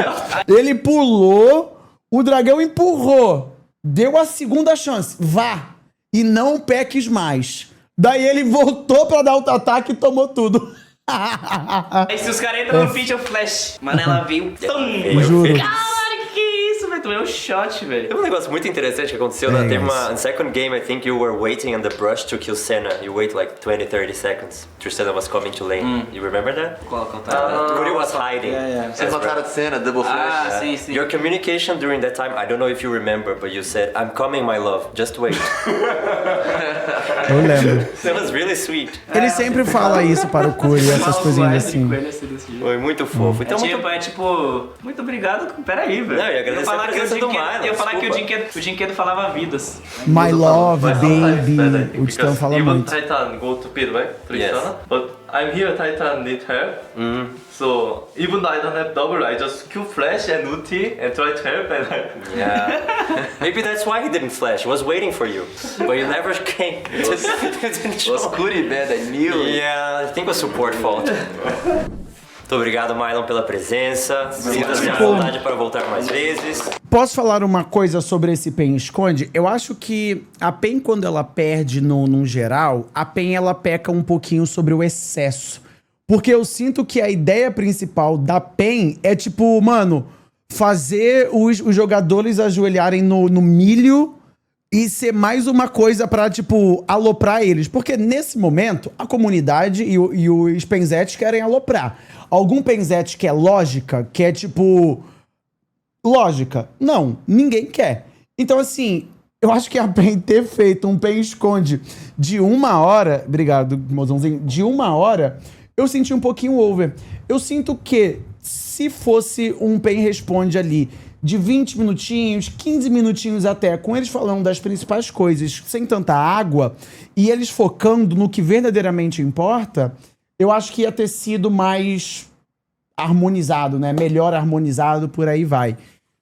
ele pulou, o dragão empurrou, deu a segunda chance, vá, e não peques mais. Daí ele voltou pra dar outro ataque e tomou tudo. Aí se os caras entram no pitch, eu flash. Mano, ela veio... Juro. Caralho, que isso, velho? Tomei um shot, velho. Tem um negócio muito interessante que aconteceu, né? Teve uma... In second game, I think you were waiting on the brush to kill Senna. You wait like 20, 30 seconds. Tristana was coming to lane. You remember that? Qual tá? Curi was hiding. Vocês voltaram de cena, double flash. Ah, sim. Your communication during that time, I don't know if you remember, but you said, I'm coming, my love, just wait. Eu lembro. That was really sweet. Ele sempre fala isso para o Curi, essas coisinhas assim. Foi muito fofo. Então, É tipo, muito obrigado. Peraí, velho. Não, eu ia agradecer a presença do Mylon, Eu ia falar que desculpa. o Dinquedo falava vidas. My love, baby. O Titã fala even muito. Titan go to pit, right? Tristana. Yes. But I'm here, Titan need help. So even though I don't have double, I just Q flash and ulti and try to help and Yeah. Maybe that's why he didn't flash. He was waiting for you. But you never came. Was Curi bad, I knew. Yeah, I think it was support fault. Muito obrigado, Mylon, pela presença. Sinta-se à vontade para voltar mais vezes. Posso falar uma coisa sobre esse PEN esconde? Eu acho que a PEN, quando ela perde num geral, a PEN ela peca um pouquinho sobre o excesso. Porque eu sinto que a ideia principal da PEN é tipo, mano, fazer os jogadores ajoelharem no milho e ser mais uma coisa pra, tipo, aloprar eles. Porque nesse momento, a comunidade e os penzetes querem aloprar. Algum penzete quer lógica, que é tipo... Lógica. Não, ninguém quer. Então, assim, eu acho que a PEN ter feito um PEN esconde de 1 hora... Obrigado, mozãozinho. De 1 hora, eu senti um pouquinho over. Eu sinto que, se fosse um PEN responde ali de 20 minutinhos, 15 minutinhos até, com eles falando das principais coisas, sem tanta água, e eles focando no que verdadeiramente importa, eu acho que ia ter sido mais harmonizado, né? Melhor harmonizado, por aí vai.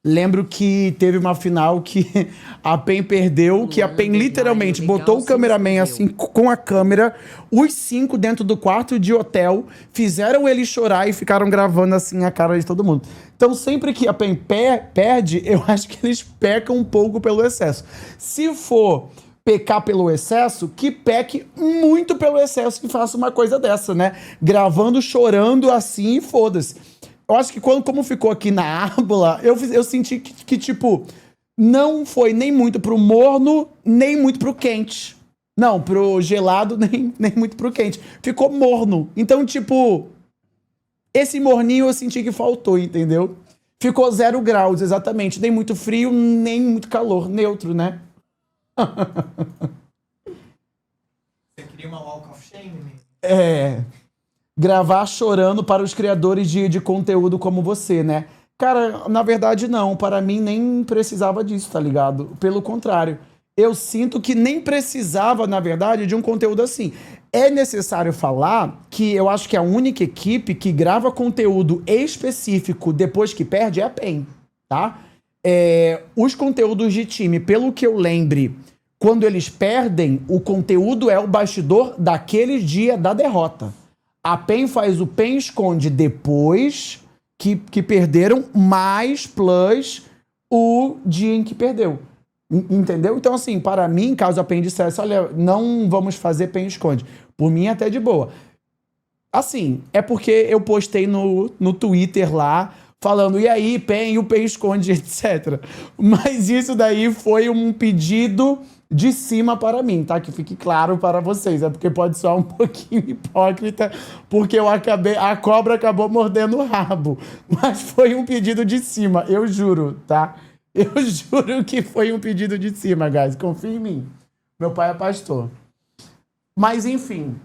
Lembro que teve uma final que a PEN perdeu, que a PEN literalmente botou o cameraman assim, com a câmera, os 5 dentro do quarto de hotel, fizeram ele chorar e ficaram gravando assim a cara de todo mundo. Então sempre que a PEN perde, eu acho que eles pecam um pouco pelo excesso. Se for pecar pelo excesso, que peque muito pelo excesso e faça uma coisa dessa, né? Gravando, chorando assim e foda-se. Eu acho que como ficou aqui na Árbula, eu senti que, tipo, não foi nem muito pro morno, nem muito pro quente. Não, pro gelado, nem muito pro quente. Ficou morno. Então, tipo, esse morninho eu senti que faltou, entendeu? Ficou 0 graus, exatamente. Nem muito frio, nem muito calor. Neutro, né? Você queria uma walk of shame? É... Gravar chorando para os criadores de conteúdo como você, né? Cara, na verdade não. Para mim nem precisava disso, tá ligado? Pelo contrário. Eu sinto que nem precisava, na verdade, de um conteúdo assim. É necessário falar que eu acho que a única equipe que grava conteúdo específico depois que perde é a PEN, tá? Os conteúdos de time, pelo que eu lembre, quando eles perdem, o conteúdo é o bastidor daquele dia da derrota. A PEN faz o PEN esconde depois que perderam, mais plus o dia em que perdeu. Entendeu? Então, assim, para mim, caso a PEN dissesse, olha, não vamos fazer PEN esconde. Por mim, até de boa. Assim, é porque eu postei no Twitter lá, falando, e aí, PEN, o PEN esconde, etc. Mas isso daí foi um pedido de cima para mim, tá? Que fique claro para vocês. É porque pode soar um pouquinho hipócrita, porque a cobra acabou mordendo o rabo. Mas foi um pedido de cima, eu juro, tá? Eu juro que foi um pedido de cima, guys. Confia em mim. Meu pai é pastor. Mas, enfim,